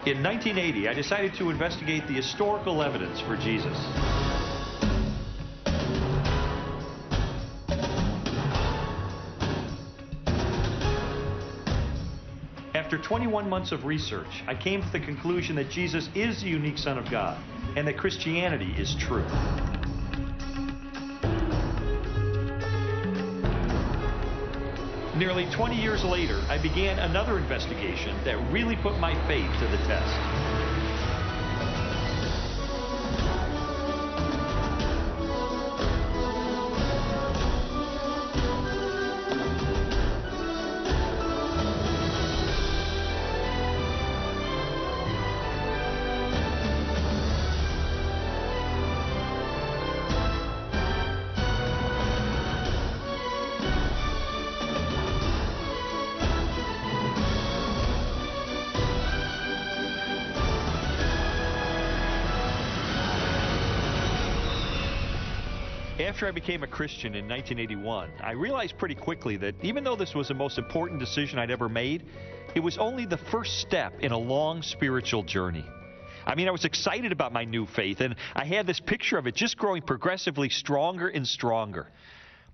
In 1980, I decided to investigate the historical evidence for Jesus. After 21 months of research, I came to the conclusion that Jesus is the unique Son of God and that Christianity is true. Nearly 20 years later, I began another investigation that really put my faith to the test. After I became a Christian in 1981, I realized pretty quickly that even though this was the most important decision I'd ever made, it was only the first step in a long spiritual journey. I mean, I was excited about my new faith, and I had this picture of it just growing progressively stronger and stronger.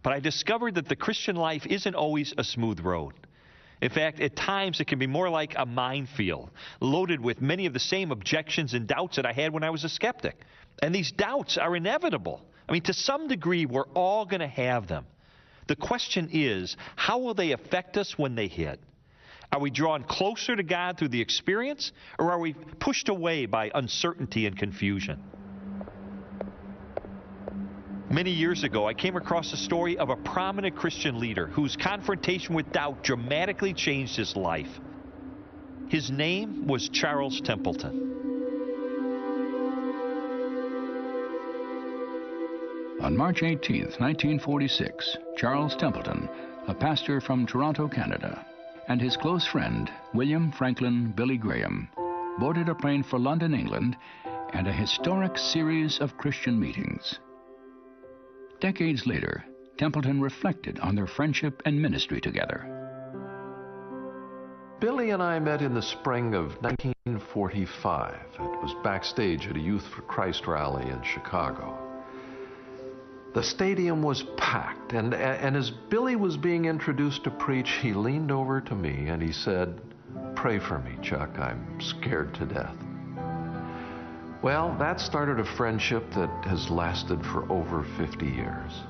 But I discovered that the Christian life isn't always a smooth road. In fact, at times it can be more like a minefield, loaded with many of the same objections and doubts that I had when I was a skeptic. And these doubts are inevitable. I mean, to some degree, we're all going to have them. The question is, how will they affect us when they hit? Are we drawn closer to God through the experience, or are we pushed away by uncertainty and confusion? Many years ago, I came across the story of a prominent Christian leader whose confrontation with doubt dramatically changed his life. His name was Charles Templeton. On March 18, 1946, Charles Templeton, a pastor from Toronto, Canada, and his close friend, William Franklin Billy Graham, boarded a plane for London, England, and a historic series of Christian meetings. Decades later, Templeton reflected on their friendship and ministry together. Billy and I met in the spring of 1945. It was backstage at a Youth for Christ rally in Chicago. The stadium was packed, and as Billy was being introduced to preach, he leaned over to me and he said, "Pray for me, Chuck, I'm scared to death." Well, that started a friendship that has lasted for over 50 years.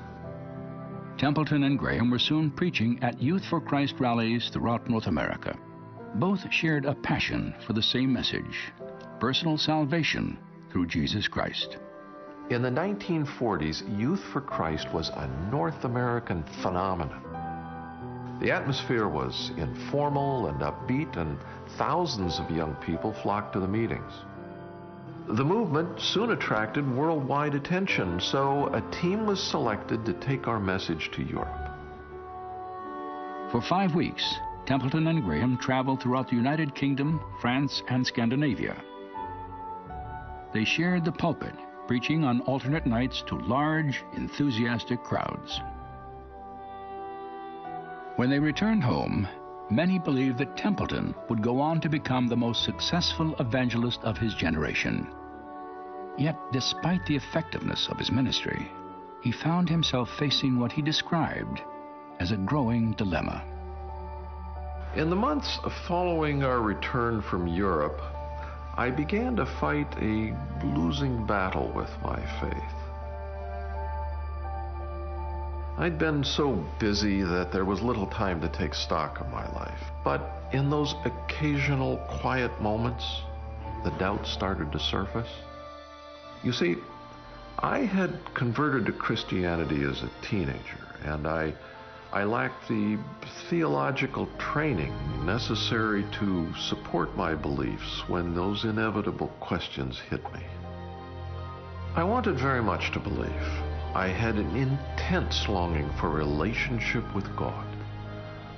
Templeton and Graham were soon preaching at Youth for Christ rallies throughout North America. Both shared a passion for the same message, personal salvation through Jesus Christ. In the 1940s, Youth for Christ was a North American phenomenon. The atmosphere was informal and upbeat, and thousands of young people flocked to the meetings. The movement soon attracted worldwide attention, so a team was selected to take our message to Europe. For 5 weeks, Templeton and Graham traveled throughout the United Kingdom, France, and Scandinavia. They shared the pulpit, preaching on alternate nights to large, enthusiastic crowds. When they returned home, many believed that Templeton would go on to become the most successful evangelist of his generation. Yet, despite the effectiveness of his ministry, he found himself facing what he described as a growing dilemma. In the months following our return from Europe, I began to fight a losing battle with my faith. I'd been so busy that there was little time to take stock of my life. But in those occasional quiet moments, the doubts started to surface. You see, I had converted to Christianity as a teenager, and I lacked the theological training necessary to support my beliefs when those inevitable questions hit me. I wanted very much to believe. I had an intense longing for a relationship with God.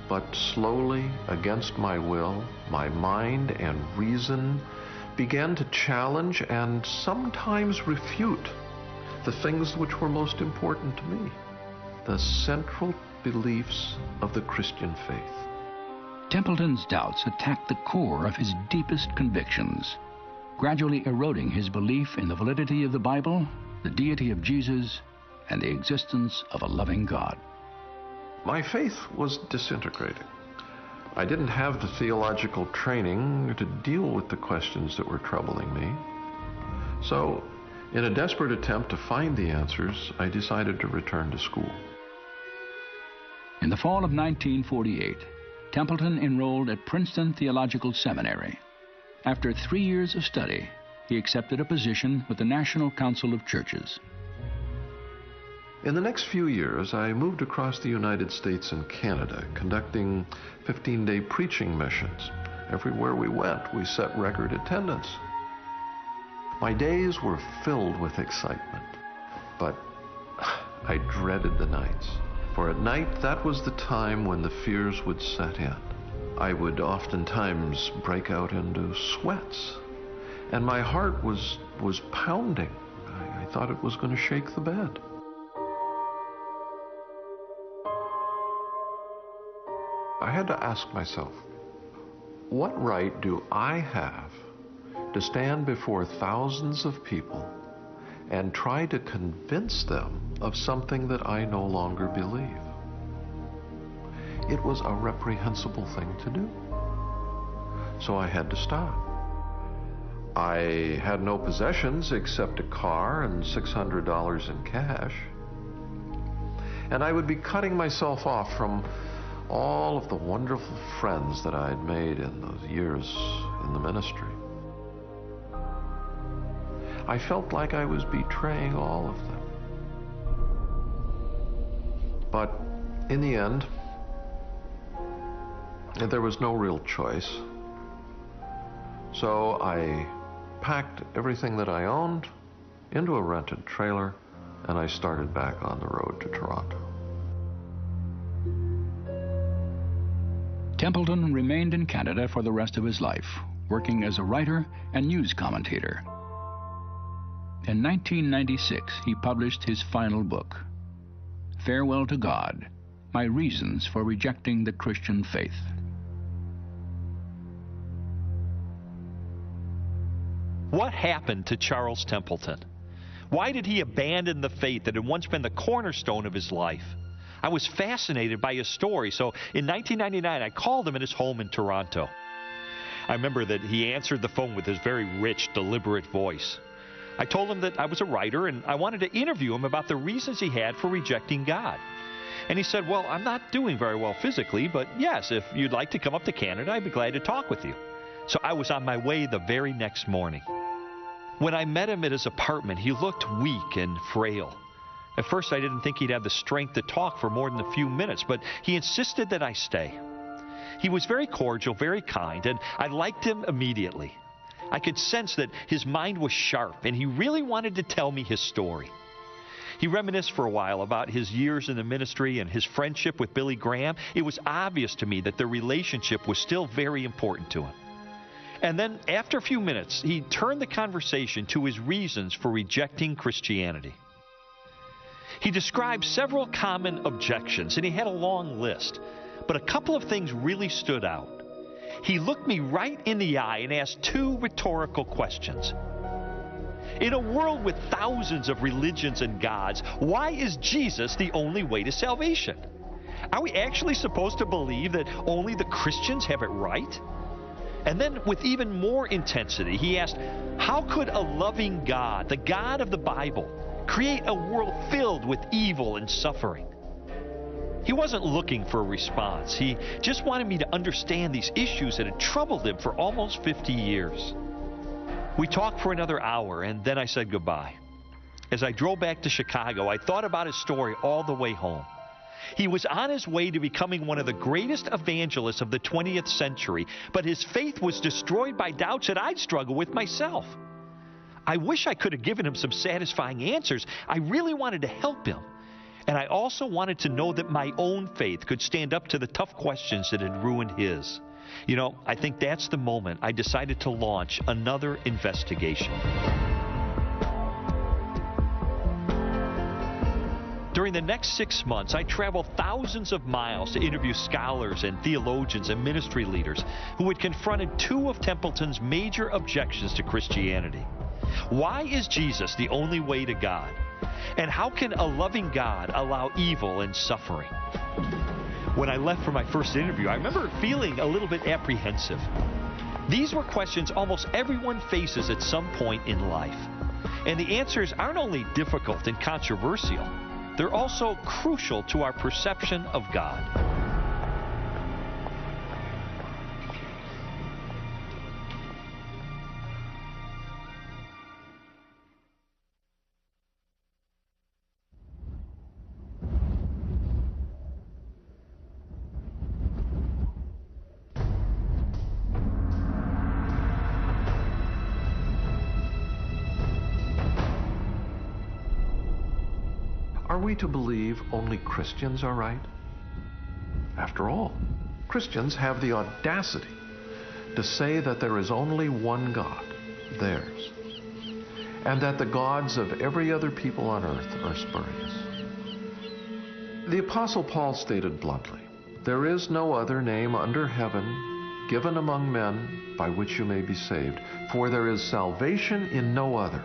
But slowly, against my will, my mind and reason began to challenge and sometimes refute the things which were most important to me, the central beliefs of the Christian faith. Templeton's doubts attacked the core of his deepest convictions, gradually eroding his belief in the validity of the Bible, the deity of Jesus, and the existence of a loving God. My faith was disintegrating. I didn't have the theological training to deal with the questions that were troubling me. So, in a desperate attempt to find the answers, I decided to return to school. In the fall of 1948, Templeton enrolled at Princeton Theological Seminary. After 3 years of study, he accepted a position with the National Council of Churches. In the next few years, I moved across the United States and Canada, conducting 15-day preaching missions. Everywhere we went, we set record attendance. My days were filled with excitement, but I dreaded the nights. For at night, that was the time when the fears would set in. I would oftentimes break out into sweats, and my heart was pounding. I thought it was going to shake the bed. I had to ask myself, what right do I have to stand before thousands of people and try to convince them of something that I no longer believe? It was a reprehensible thing to do. So I had to stop. I had no possessions except a car and $600 in cash. And I would be cutting myself off from all of the wonderful friends that I had made in those years in the ministry. I felt like I was betraying all of them. But in the end, there was no real choice. So I packed everything that I owned into a rented trailer, and I started back on the road to Toronto. Templeton remained in Canada for the rest of his life, working as a writer and news commentator. In 1996, he published his final book, Farewell to God, My Reasons for Rejecting the Christian Faith. What happened to Charles Templeton? Why did he abandon the faith that had once been the cornerstone of his life? I was fascinated by his story, so in 1999 I called him at his home in Toronto. I remember that he answered the phone with his very rich, deliberate voice. I told him that I was a writer and I wanted to interview him about the reasons he had for rejecting God. And he said, well, I'm not doing very well physically, but yes, if you'd like to come up to Canada, I'd be glad to talk with you. So I was on my way the very next morning. When I met him at his apartment, he looked weak and frail. At first, I didn't think he'd have the strength to talk for more than a few minutes, but he insisted that I stay. He was very cordial, very kind, and I liked him immediately. I could sense that his mind was sharp, and he really wanted to tell me his story. He reminisced for a while about his years in the ministry and his friendship with Billy Graham. It was obvious to me that their relationship was still very important to him. And then, after a few minutes, he turned the conversation to his reasons for rejecting Christianity. He described several common objections, and he had a long list. But a couple of things really stood out. He looked me right in the eye and asked two rhetorical questions. In a world with thousands of religions and gods, why is Jesus the only way to salvation? Are we actually supposed to believe that only the Christians have it right? And then, with even more intensity, he asked, how could a loving God, the God of the Bible, create a world filled with evil and suffering? He wasn't looking for a response. He just wanted me to understand these issues that had troubled him for almost 50 years. We talked for another hour, and then I said goodbye. As I drove back to Chicago, I thought about his story all the way home. He was on his way to becoming one of the greatest evangelists of the 20th century, but his faith was destroyed by doubts that I'd struggle with myself. I wish I could have given him some satisfying answers. I really wanted to help him. And I also wanted to know that my own faith could stand up to the tough questions that had ruined his. You know, I think that's the moment I decided to launch another investigation. During the next 6 months, I traveled thousands of miles to interview scholars and theologians and ministry leaders who had confronted two of Templeton's major objections to Christianity. Why is Jesus the only way to God? And how can a loving God allow evil and suffering? When I left for my first interview, I remember feeling a little bit apprehensive. These were questions almost everyone faces at some point in life. And the answers aren't only difficult and controversial, they're also crucial to our perception of God. Are we to believe only Christians are right? After all, Christians have the audacity to say that there is only one God, theirs, and that the gods of every other people on earth are spurious. The Apostle Paul stated bluntly, "There is no other name under heaven given among men by which you may be saved, for there is salvation in no other."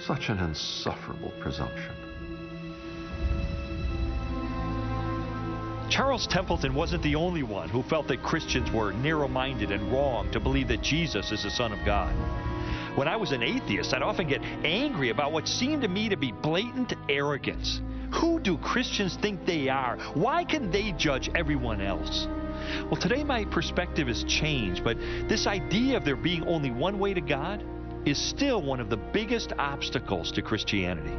Such an insufferable presumption. Charles Templeton wasn't the only one who felt that Christians were narrow-minded and wrong to believe that Jesus is the Son of God. When I was an atheist, I'd often get angry about what seemed to me to be blatant arrogance. Who do Christians think they are? Why can they judge everyone else? Well, today my perspective has changed, but this idea of there being only one way to God is still one of the biggest obstacles to Christianity.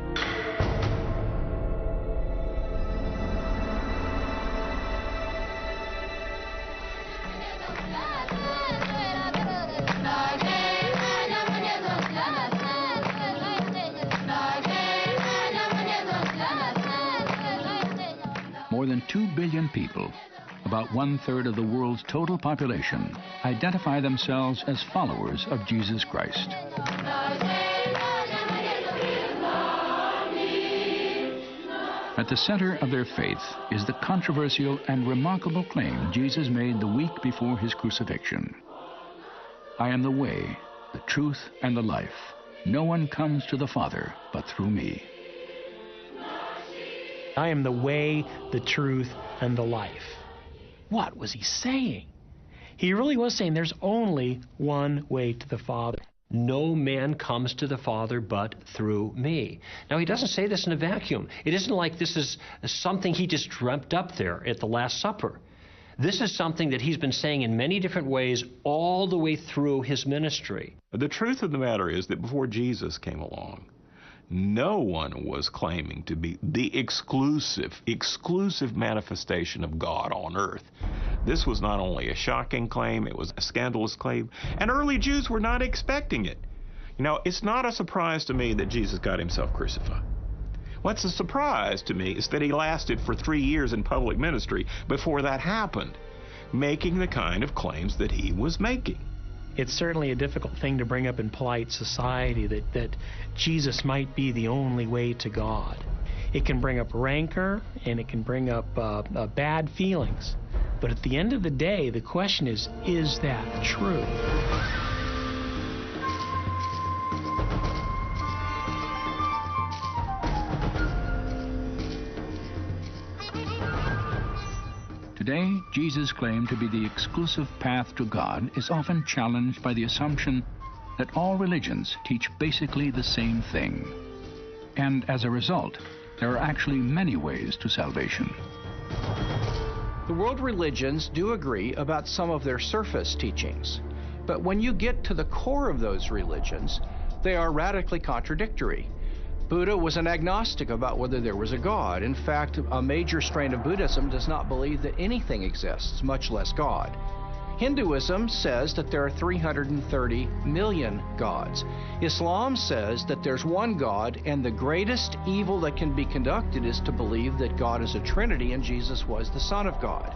More than 2 billion people, about 1/3 of the world's total population, identify themselves as followers of Jesus Christ. At the center of their faith is the controversial and remarkable claim Jesus made the week before his crucifixion. "I am the way, the truth, and the life. No one comes to the Father but through me." I am the way, the truth, and the life. What was he saying? He really was saying there's only one way to the Father. No man comes to the Father but through me. Now, he doesn't say this in a vacuum. It isn't like this is something he just dreamt up there at the Last Supper. This is something that he's been saying in many different ways all the way through his ministry. The truth of the matter is that before Jesus came along, no one was claiming to be the exclusive manifestation of God on earth. This was not only a shocking claim, it was a scandalous claim, and early Jews were not expecting it. You know, it's not a surprise to me that Jesus got himself crucified. What's a surprise to me is that he lasted for 3 years in public ministry before that happened, making the kind of claims that he was making. It's certainly a difficult thing to bring up in polite society that Jesus might be the only way to God. It can bring up rancor and it can bring up bad feelings. But at the end of the day, the question is that true? Today, Jesus' claim to be the exclusive path to God is often challenged by the assumption that all religions teach basically the same thing. And as a result, there are actually many ways to salvation. The world religions do agree about some of their surface teachings, but when you get to the core of those religions, they are radically contradictory. Buddha was an agnostic about whether there was a God. In fact, a major strain of Buddhism does not believe that anything exists, much less God. Hinduism says that there are 330 million gods. Islam says that there's one God, and the greatest evil that can be conducted is to believe that God is a Trinity and Jesus was the Son of God.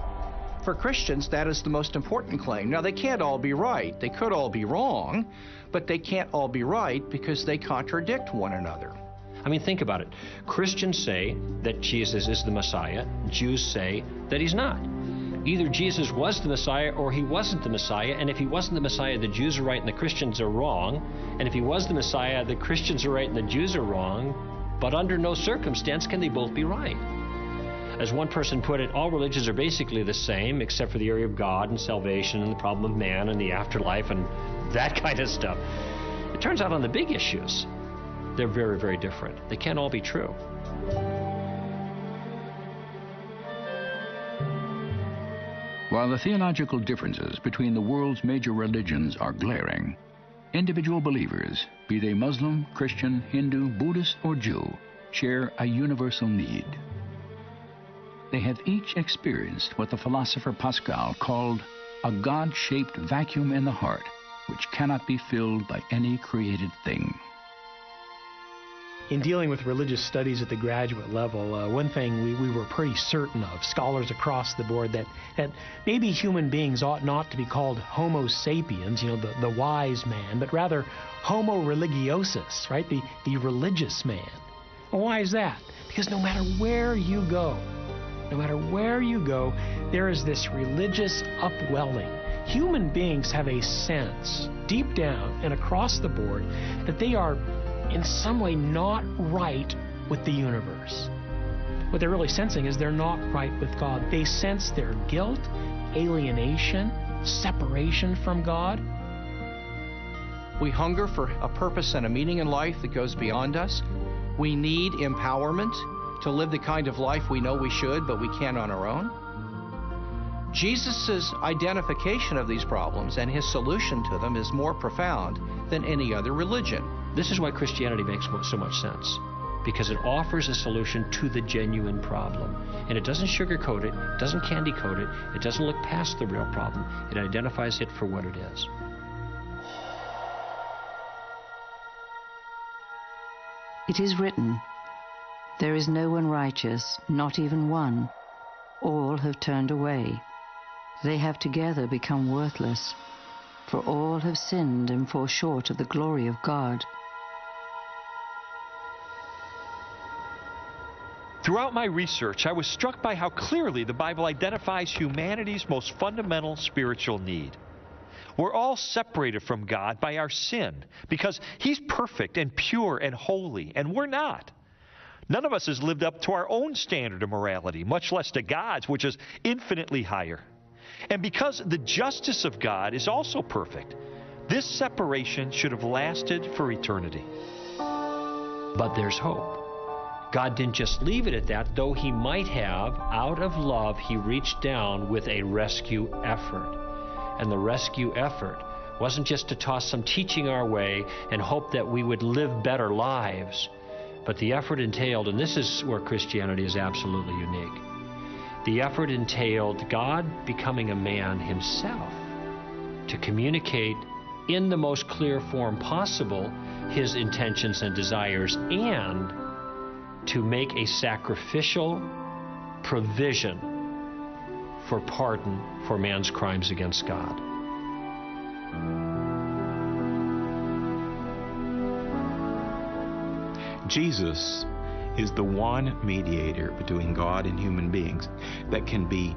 For Christians, that is the most important claim. Now, they can't all be right. They could all be wrong, but they can't all be right because they contradict one another. I mean, think about it. Christians say that Jesus is the Messiah. Jews say that he's not. Either Jesus was the Messiah or he wasn't the Messiah, and if he wasn't the Messiah, the Jews are right and the Christians are wrong. And if he was the Messiah, the Christians are right and the Jews are wrong. But under no circumstance can they both be right. As one person put it, all religions are basically the same, except for the area of God and salvation and the problem of man and the afterlife and that kind of stuff. It turns out on the big issues, they're very, very different. They can't all be true. While the theological differences between the world's major religions are glaring, individual believers, be they Muslim, Christian, Hindu, Buddhist, or Jew, share a universal need. They have each experienced what the philosopher Pascal called a God-shaped vacuum in the heart, which cannot be filled by any created thing. In dealing with religious studies at the graduate level, one thing we were pretty certain of, scholars across the board, that maybe human beings ought not to be called Homo sapiens, the wise man, but rather Homo religiosus, right, the religious man. Well, why is that? Because no matter where you go, there is this religious upwelling. Human beings have a sense, deep down and across the board, that they are in some way not right with the universe. What they're really sensing is they're not right with God. They sense their guilt, alienation, separation from God. We hunger for a purpose and a meaning in life that goes beyond us. We need empowerment to live the kind of life we know we should, but we can't on our own. Jesus' identification of these problems and his solution to them is more profound than any other religion. This is why Christianity makes so much sense, because it offers a solution to the genuine problem. And it doesn't sugarcoat it, it doesn't candy coat it, it doesn't look past the real problem. It identifies it for what it is. It is written, "There is no one righteous, not even one. All have turned away. They have together become worthless. For all have sinned and fall short of the glory of God." Throughout my research, I was struck by how clearly the Bible identifies humanity's most fundamental spiritual need. We're all separated from God by our sin because He's perfect and pure and holy, and we're not. None of us has lived up to our own standard of morality, much less to God's, which is infinitely higher. And because the justice of God is also perfect, this separation should have lasted for eternity. But there's hope. God didn't just leave it at that, though He might have. Out of love, He reached down with a rescue effort. And the rescue effort wasn't just to toss some teaching our way and hope that we would live better lives, but the effort entailed, and this is where Christianity is absolutely unique, the effort entailed God becoming a man Himself to communicate in the most clear form possible His intentions and desires, and to make a sacrificial provision for pardon for man's crimes against God. Jesus is the one mediator between God and human beings that can be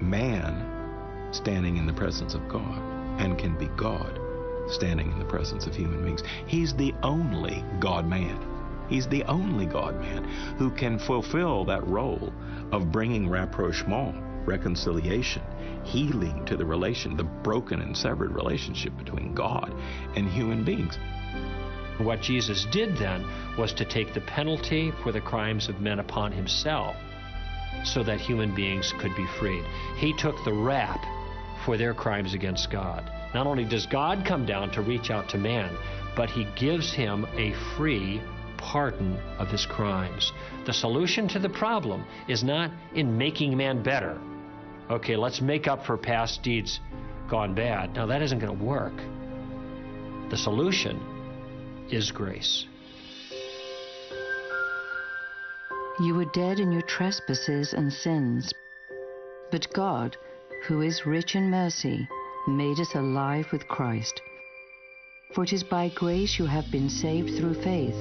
man standing in the presence of God and can be God standing in the presence of human beings. He's the only God-man. He's the only God-man who can fulfill that role of bringing rapprochement, reconciliation, healing to the broken and severed relationship between God and human beings. What Jesus did then was to take the penalty for the crimes of men upon Himself so that human beings could be freed. He took the rap for their crimes against God. Not only does God come down to reach out to man, but He gives him a free pardon of his crimes. The solution to the problem is not in making man better. Okay, let's make up for past deeds gone bad. Now, that isn't going to work. The solution is grace. You were dead in your trespasses and sins, but God, who is rich in mercy, made us alive with Christ. For it is by grace you have been saved through faith,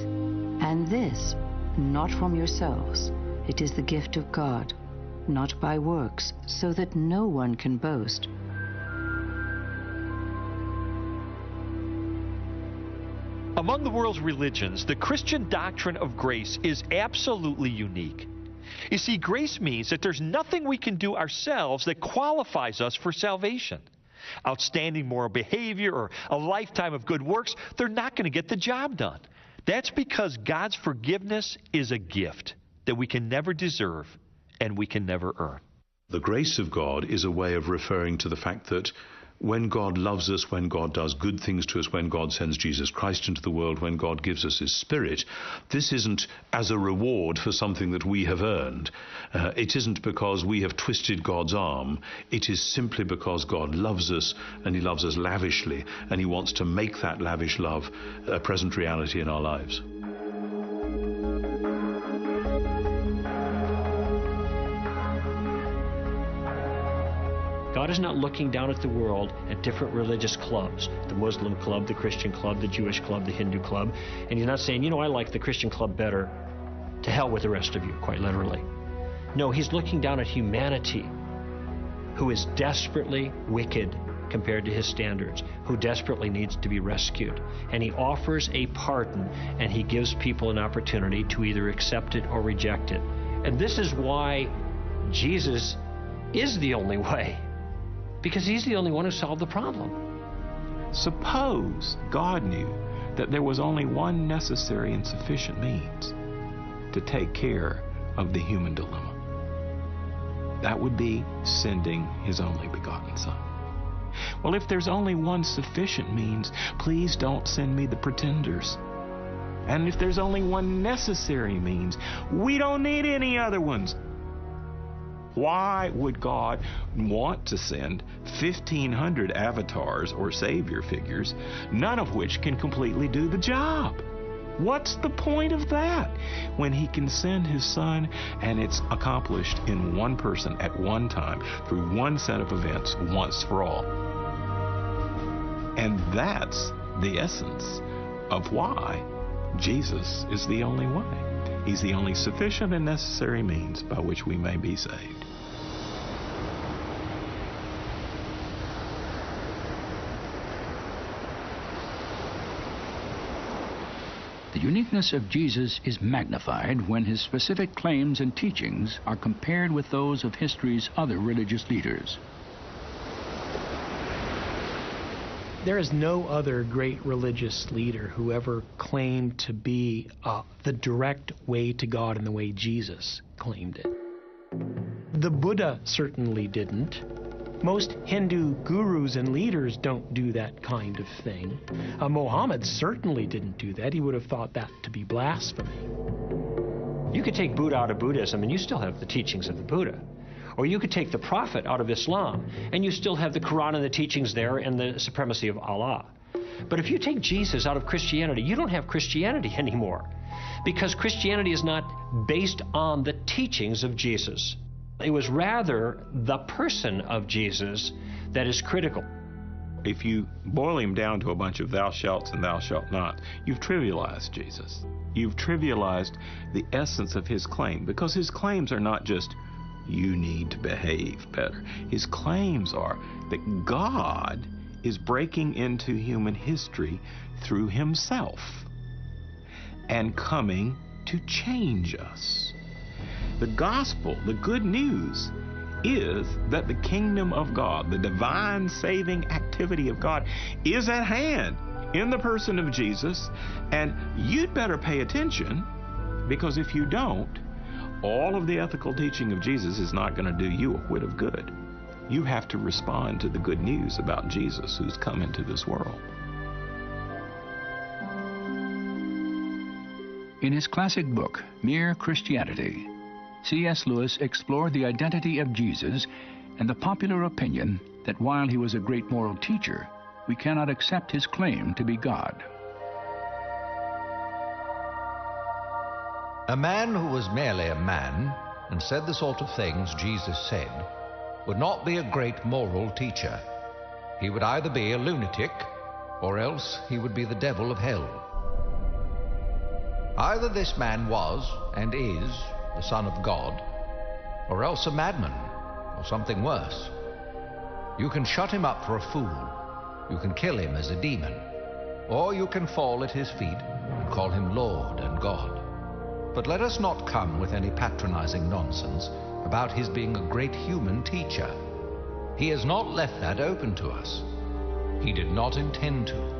and this, not from yourselves. It is the gift of God, not by works, so that no one can boast. Among the world's religions, the Christian doctrine of grace is absolutely unique. You see, grace means that there's nothing we can do ourselves that qualifies us for salvation. Outstanding moral behavior or a lifetime of good works, they're not going to get the job done. That's because God's forgiveness is a gift that we can never deserve and we can never earn. The grace of God is a way of referring to the fact that when God loves us, when God does good things to us, when God sends Jesus Christ into the world, when God gives us His Spirit, this isn't as a reward for something that we have earned. It isn't because we have twisted God's arm. It is simply because God loves us, and He loves us lavishly, and He wants to make that lavish love a present reality in our lives. God is not looking down at the world at different religious clubs, the Muslim club, the Christian club, the Jewish club, the Hindu club, and He's not saying, you know, I like the Christian club better. To hell with the rest of you, quite literally. No, He's looking down at humanity, who is desperately wicked compared to His standards, who desperately needs to be rescued. And He offers a pardon, and He gives people an opportunity to either accept it or reject it. And this is why Jesus is the only way. Because He's the only one who solved the problem. Suppose God knew that there was only one necessary and sufficient means to take care of the human dilemma. That would be sending His only begotten Son. Well, if there's only one sufficient means, please don't send me the pretenders. And if there's only one necessary means, we don't need any other ones. Why would God want to send 1,500 avatars or savior figures, none of which can completely do the job? What's the point of that when He can send His Son and it's accomplished in one person at one time through one set of events once for all? And that's the essence of why Jesus is the only way. He's the only sufficient and necessary means by which we may be saved. The uniqueness of Jesus is magnified when His specific claims and teachings are compared with those of history's other religious leaders. There is no other great religious leader who ever claimed to be the direct way to God in the way Jesus claimed it. The Buddha certainly didn't. Most Hindu gurus and leaders don't do that kind of thing. Muhammad certainly didn't do that. He would have thought that to be blasphemy. You could take Buddha out of Buddhism and you still have the teachings of the Buddha. Or you could take the Prophet out of Islam and you still have the Quran and the teachings there and the supremacy of Allah. But if you take Jesus out of Christianity, you don't have Christianity anymore, because Christianity is not based on the teachings of Jesus. It was rather the person of Jesus that is critical. If you boil Him down to a bunch of thou shalt and thou shalt not, you've trivialized Jesus. You've trivialized the essence of His claim, because His claims are not just, you need to behave better. His claims are that God is breaking into human history through Himself and coming to change us. The gospel, the good news, is that the kingdom of God, the divine saving activity of God, is at hand in the person of Jesus, and you'd better pay attention, because if you don't, all of the ethical teaching of Jesus is not going to do you a whit of good. You have to respond to the good news about Jesus who's come into this world. In his classic book, Mere Christianity, C.S. Lewis explored the identity of Jesus and the popular opinion that while He was a great moral teacher, we cannot accept His claim to be God. A man who was merely a man and said the sort of things Jesus said would not be a great moral teacher. He would either be a lunatic or else he would be the devil of hell. Either this man was and is the Son of God, or else a madman, or something worse. You can shut him up for a fool, you can kill him as a demon, or you can fall at his feet and call him Lord and God. But let us not come with any patronizing nonsense about his being a great human teacher. He has not left that open to us. He did not intend to.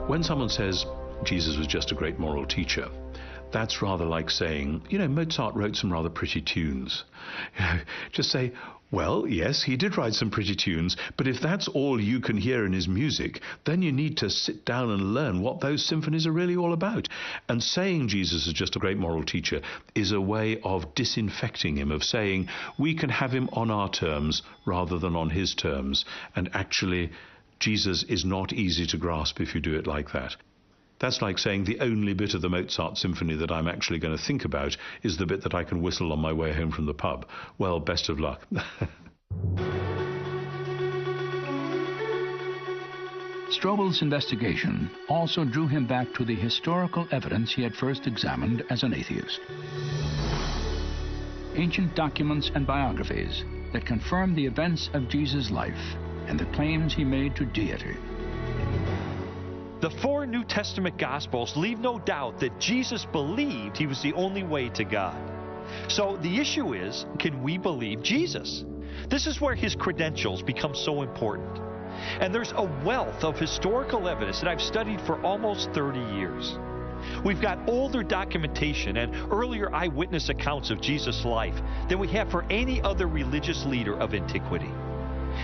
When someone says Jesus was just a great moral teacher, that's rather like saying, Mozart wrote some rather pretty tunes. Just say, well, yes, he did write some pretty tunes, but if that's all you can hear in his music, then you need to sit down and learn what those symphonies are really all about. And saying Jesus is just a great moral teacher is a way of disinfecting him, of saying we can have him on our terms rather than on his terms. And actually, Jesus is not easy to grasp if you do it like that. That's like saying the only bit of the Mozart symphony that I'm actually going to think about is the bit that I can whistle on my way home from the pub. Well, best of luck. Strobel's investigation also drew him back to the historical evidence he had first examined as an atheist. Ancient documents and biographies that confirm the events of Jesus' life and the claims he made to deity. The 4 New Testament Gospels leave no doubt that Jesus believed he was the only way to God. So the issue is, can we believe Jesus? This is where his credentials become so important. And there's a wealth of historical evidence that I've studied for almost 30 years. We've got older documentation and earlier eyewitness accounts of Jesus' life than we have for any other religious leader of antiquity.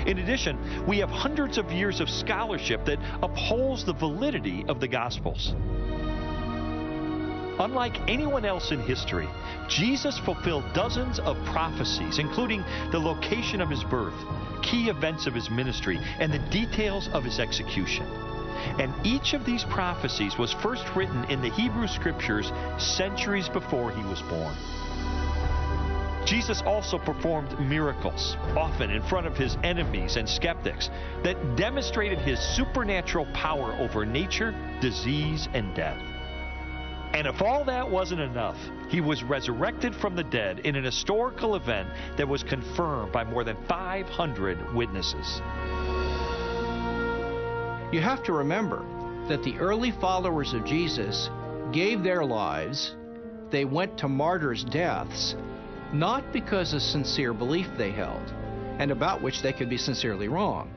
In addition, we have hundreds of years of scholarship that upholds the validity of the Gospels. Unlike anyone else in history, Jesus fulfilled dozens of prophecies, including the location of his birth, key events of his ministry, and the details of his execution. And each of these prophecies was first written in the Hebrew Scriptures centuries before he was born. Jesus also performed miracles, often in front of his enemies and skeptics, that demonstrated his supernatural power over nature, disease, and death. And if all that wasn't enough, he was resurrected from the dead in an historical event that was confirmed by more than 500 witnesses. You have to remember that the early followers of Jesus gave their lives, they went to martyrs' deaths, not because of sincere belief they held, and about which they could be sincerely wrong.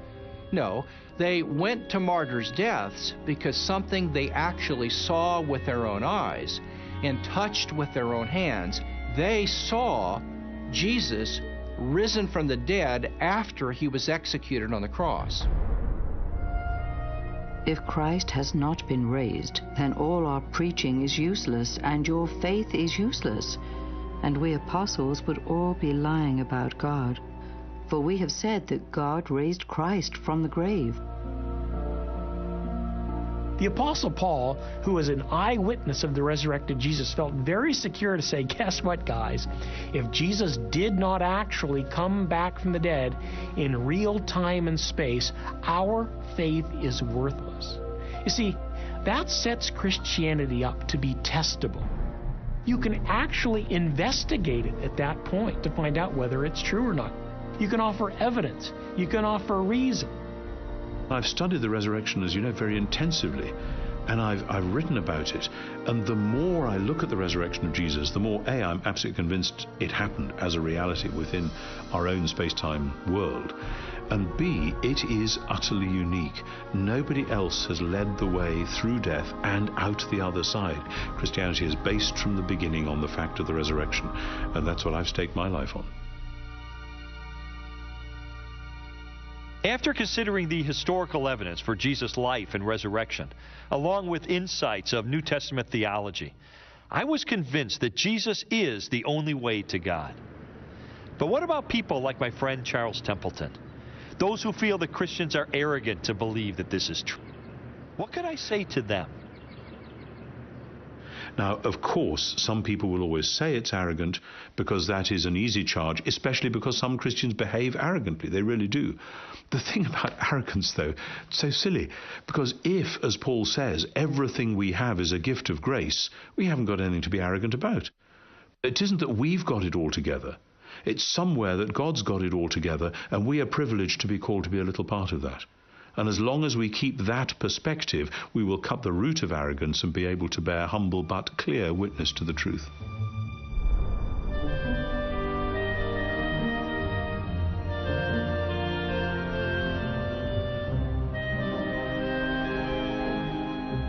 No, they went to martyrs' deaths because something they actually saw with their own eyes and touched with their own hands. They saw Jesus risen from the dead after he was executed on the cross. If Christ has not been raised, then all our preaching is useless, and your faith is useless, and we apostles would all be lying about God. For we have said that God raised Christ from the grave. The Apostle Paul, who was an eyewitness of the resurrected Jesus, felt very secure to say, guess what, guys? If Jesus did not actually come back from the dead in real time and space, our faith is worthless. You see, that sets Christianity up to be testable. You can actually investigate it at that point to find out whether it's true or not. You can offer evidence. You can offer reason. I've studied the resurrection, as you know, very intensively, and I've written about it. And the more I look at the resurrection of Jesus, the more, A, I'm absolutely convinced it happened as a reality within our own space-time world, and B, it is utterly unique. Nobody else has led the way through death and out the other side. Christianity is based from the beginning on the fact of the resurrection, and that's what I've staked my life on. After considering the historical evidence for Jesus' life and resurrection, along with insights of New Testament theology, I was convinced that Jesus is the only way to God. But what about people like my friend Charles Templeton? Those who feel that Christians are arrogant to believe that this is true. What could I say to them? Now, of course, some people will always say it's arrogant because that is an easy charge, especially because some Christians behave arrogantly. They really do. The thing about arrogance, though, it's so silly, because if, as Paul says, everything we have is a gift of grace, we haven't got anything to be arrogant about. It isn't that we've got it all together. It's somewhere that God's got it all together, and we are privileged to be called to be a little part of that. And as long as we keep that perspective, we will cut the root of arrogance and be able to bear humble but clear witness to the truth.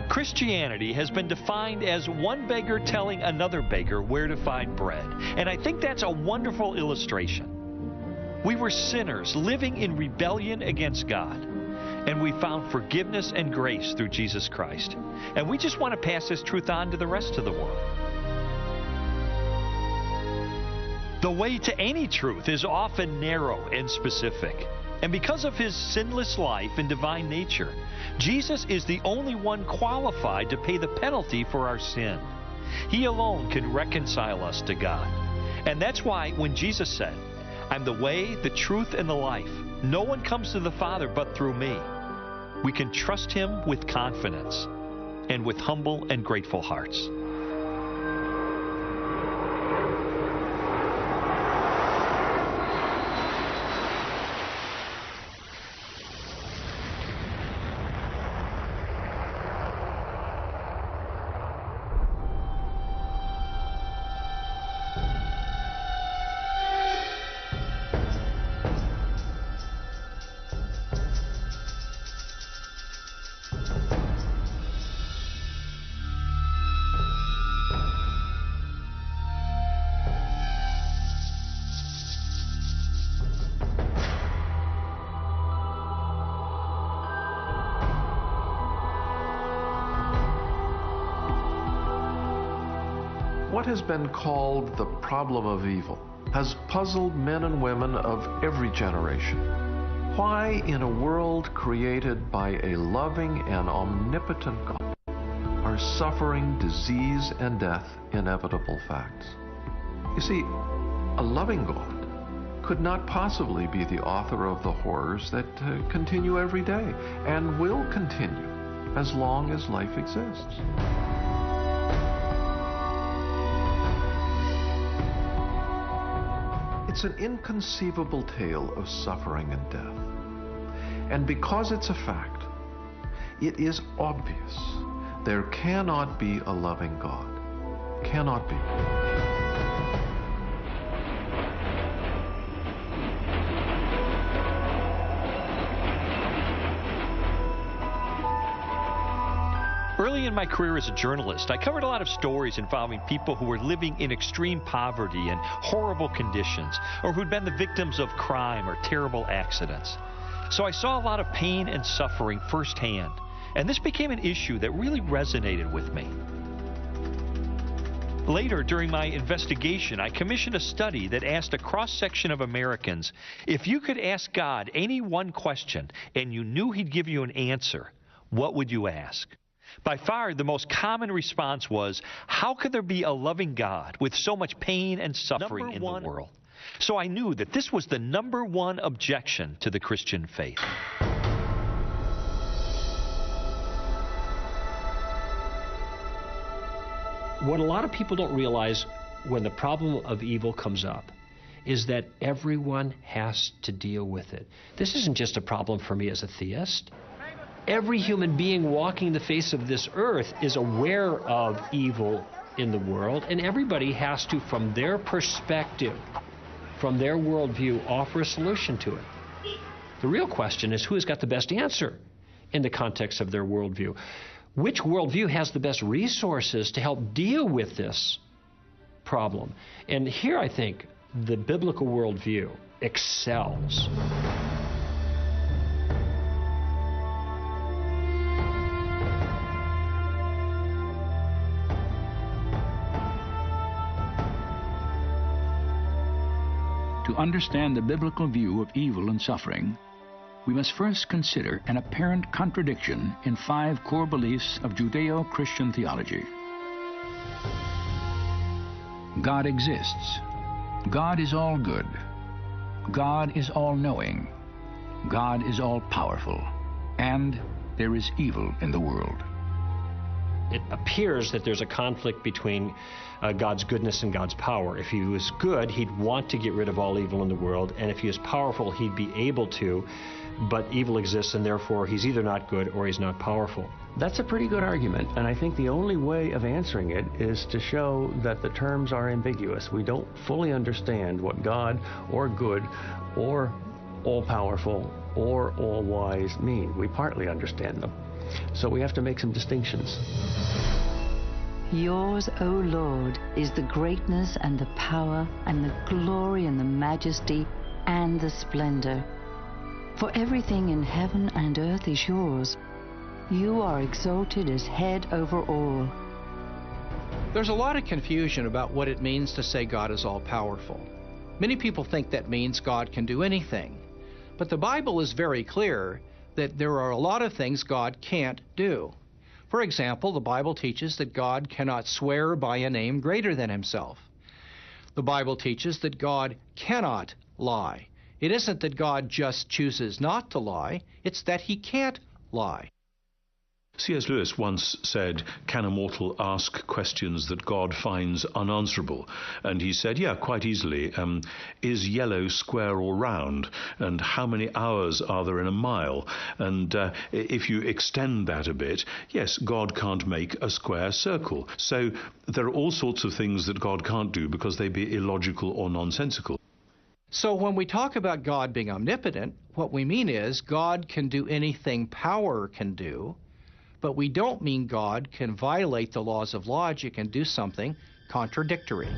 Christianity has been defined as one beggar telling another beggar where to find bread. And I think that's a wonderful illustration. We were sinners living in rebellion against God, and we found forgiveness and grace through Jesus Christ. And we just want to pass this truth on to the rest of the world. The way to any truth is often narrow and specific. And because of his sinless life and divine nature, Jesus is the only one qualified to pay the penalty for our sin. He alone can reconcile us to God. And that's why when Jesus said, "I'm the way, the truth, and the life. No one comes to the Father but through me," we can trust him with confidence and with humble and grateful hearts. What has been called the problem of evil has puzzled men and women of every generation. Why, in a world created by a loving and omnipotent God, are suffering, disease, and death inevitable facts? You see, a loving God could not possibly be the author of the horrors that continue every day and will continue as long as life exists. It's an inconceivable tale of suffering and death. And because it's a fact, it is obvious there cannot be a loving God. Cannot be. Early in my career as a journalist, I covered a lot of stories involving people who were living in extreme poverty and horrible conditions, or who'd been the victims of crime or terrible accidents. So I saw a lot of pain and suffering firsthand, and this became an issue that really resonated with me. Later, during my investigation, I commissioned a study that asked a cross-section of Americans, if you could ask God any one question and you knew he'd give you an answer, what would you ask? By far, the most common response was, how could there be a loving God with so much pain and suffering in the world? So I knew that this was the number one objection to the Christian faith. What a lot of people don't realize when the problem of evil comes up is that everyone has to deal with it. This isn't just a problem for me as a theist. Every human being walking the face of this earth is aware of evil in the world, and everybody has to, from their perspective, from their worldview, offer a solution to it. The real question is who has got the best answer in the context of their worldview. Which worldview has the best resources to help deal with this problem? And here I think the biblical worldview excels. To understand the biblical view of evil and suffering, we must first consider an apparent contradiction in 5 core beliefs of Judeo-Christian theology. God exists. God is all good. God is all-knowing. God is all-powerful. And there is evil in the world. It appears that there's a conflict between God's goodness and God's power. If he was good, he'd want to get rid of all evil in the world, and if he is powerful, he'd be able to, but evil exists, and therefore he's either not good or he's not powerful. That's a pretty good argument, and I think the only way of answering it is to show that the terms are ambiguous. We don't fully understand what God or good or all-powerful or all-wise mean. We partly understand them. So we have to make some distinctions. Yours, O Lord, is the greatness and the power and the glory and the majesty and the splendor. For everything in heaven and earth is yours. You are exalted as head over all. There's a lot of confusion about what it means to say God is all-powerful. Many people think that means God can do anything. But the Bible is very clear that there are a lot of things God can't do. For example, the Bible teaches that God cannot swear by a name greater than himself. The Bible teaches that God cannot lie. It isn't that God just chooses not to lie, it's that he can't lie. C.S. Lewis once said, can a mortal ask questions that God finds unanswerable? And he said, yeah, quite easily. Is yellow square or round? And how many hours are there in a mile? And if you extend that a bit, yes, God can't make a square circle. So there are all sorts of things that God can't do because they be illogical or nonsensical. So when we talk about God being omnipotent, what we mean is God can do anything power can do, but we don't mean God can violate the laws of logic and do something contradictory.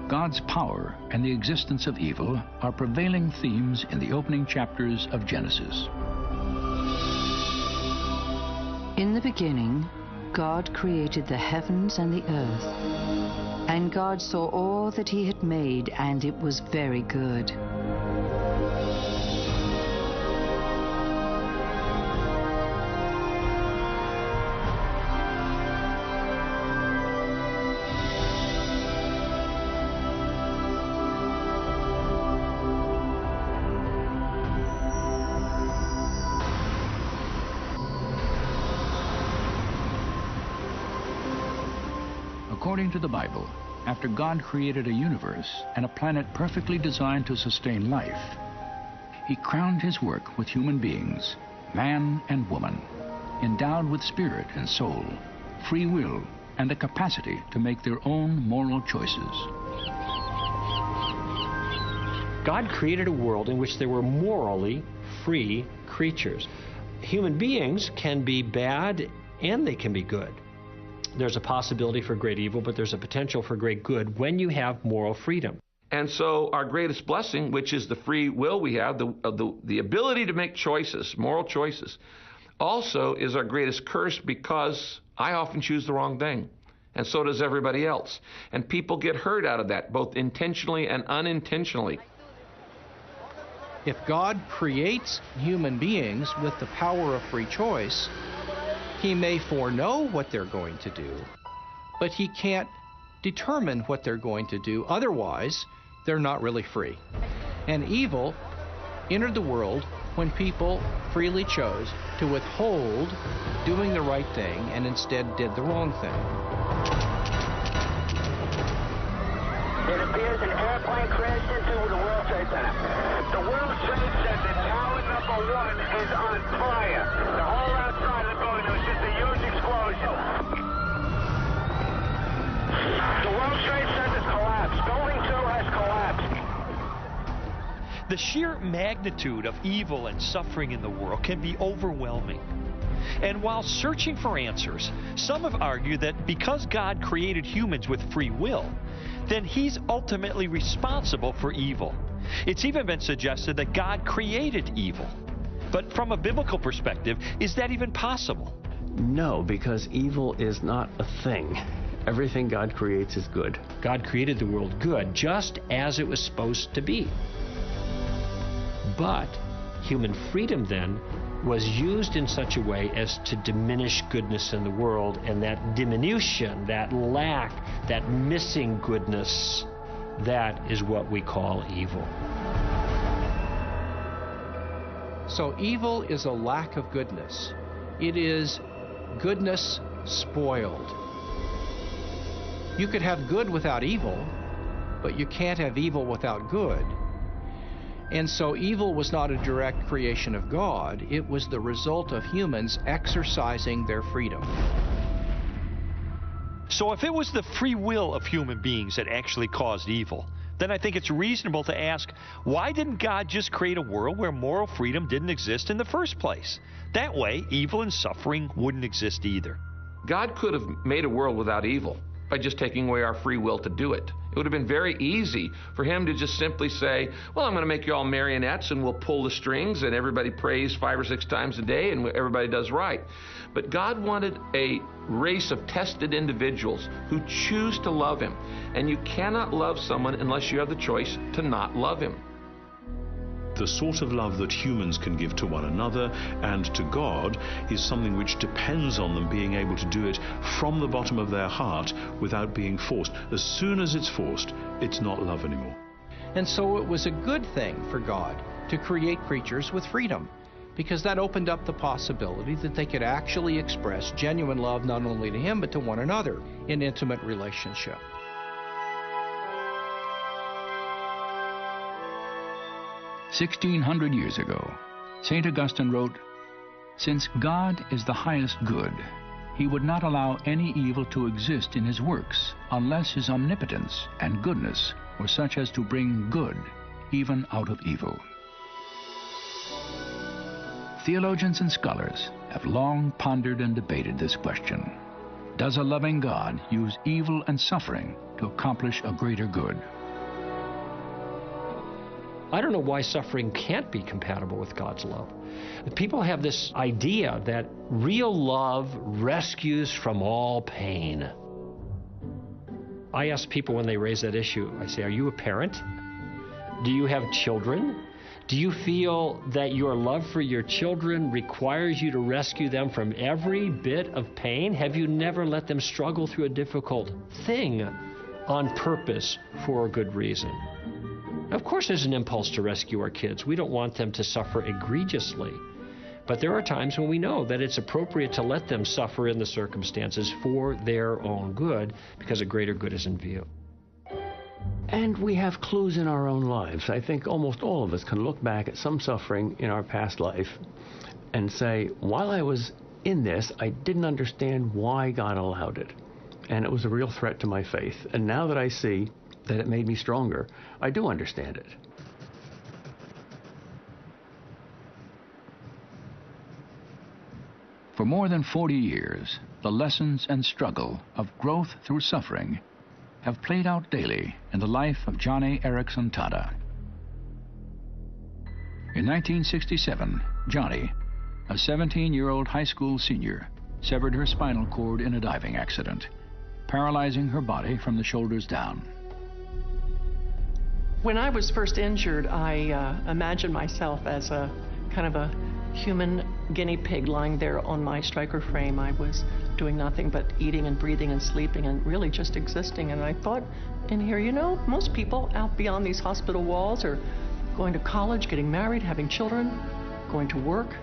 God's power and the existence of evil are prevailing themes in the opening chapters of Genesis. In the beginning, God created the heavens and the earth. And God saw all that he had made, and it was very good. According to the Bible, after God created a universe and a planet perfectly designed to sustain life, he crowned his work with human beings, man and woman, endowed with spirit and soul, free will, and the capacity to make their own moral choices. God created a world in which there were morally free creatures. Human beings can be bad and they can be good. There's a possibility for great evil, but there's a potential for great good when you have moral freedom. And so our greatest blessing, which is the free will we have, the ability to make choices, moral choices, also is our greatest curse because I often choose the wrong thing. And so does everybody else. And people get hurt out of that, both intentionally and unintentionally. If God creates human beings with the power of free choice, he may foreknow what they're going to do, but he can't determine what they're going to do. Otherwise, they're not really free. And evil entered the world when people freely chose to withhold doing the right thing and instead did the wrong thing. It appears an airplane crashed into the World Trade Center. The World Trade Center, tower number 1, is on fire. The whole outside of the building, there was just a huge explosion. The World Trade Center's collapsed. Building 2 has collapsed. The sheer magnitude of evil and suffering in the world can be overwhelming. And while searching for answers, some have argued that because God created humans with free will, then he's ultimately responsible for evil. It's even been suggested that God created evil. But from a biblical perspective, is that even possible? No, because evil is not a thing. Everything God creates is good. God created the world good, just as it was supposed to be. But human freedom then was used in such a way as to diminish goodness in the world, and that diminution, that lack, that missing goodness, that is what we call evil. So evil is a lack of goodness. It is goodness spoiled. You could have good without evil, but you can't have evil without good. And so evil was not a direct creation of God. It was the result of humans exercising their freedom. So if it was the free will of human beings that actually caused evil, then I think it's reasonable to ask, why didn't God just create a world where moral freedom didn't exist in the first place? That way, evil and suffering wouldn't exist either. God could have made a world without evil by just taking away our free will to do it. It would have been very easy for him to just simply say, well, I'm going to make you all marionettes and we'll pull the strings and everybody prays 5 or 6 times a day and everybody does right. But God wanted a race of tested individuals who choose to love him. And you cannot love someone unless you have the choice to not love him. The sort of love that humans can give to one another and to God is something which depends on them being able to do it from the bottom of their heart without being forced. As soon as it's forced, it's not love anymore. And so it was a good thing for God to create creatures with freedom, because that opened up the possibility that they could actually express genuine love not only to him but to one another in intimate relationship. "1,600 years ago, St. Augustine wrote, "Since God is the highest good, he would not allow any evil to exist in his works unless his omnipotence and goodness were such as to bring good even out of evil." Theologians and scholars have long pondered and debated this question. Does a loving God use evil and suffering to accomplish a greater good? I don't know why suffering can't be compatible with God's love. People have this idea that real love rescues from all pain. I ask people when they raise that issue, I say, are you a parent? Do you have children? Do you feel that your love for your children requires you to rescue them from every bit of pain? Have you never let them struggle through a difficult thing on purpose for a good reason? Of course there's an impulse to rescue our kids. We don't want them to suffer egregiously. But there are times when we know that it's appropriate to let them suffer in the circumstances for their own good, because a greater good is in view. And we have clues in our own lives. I think almost all of us can look back at some suffering in our past life and say, while I was in this, I didn't understand why God allowed it. And it was a real threat to my faith. And now that I see that it made me stronger, I do understand it. For more than 40 years, the lessons and struggle of growth through suffering have played out daily in the life of Johnny Erickson Tada. In 1967, Johnny, a 17-year-old high school senior, severed her spinal cord in a diving accident, paralyzing her body from the shoulders down. When I was first injured, I imagined myself as a kind of a human guinea pig lying there on my striker frame. I was doing nothing but eating and breathing and sleeping and really just existing. And I thought in here, you know, most people out beyond these hospital walls are going to college, getting married, having children, going to work.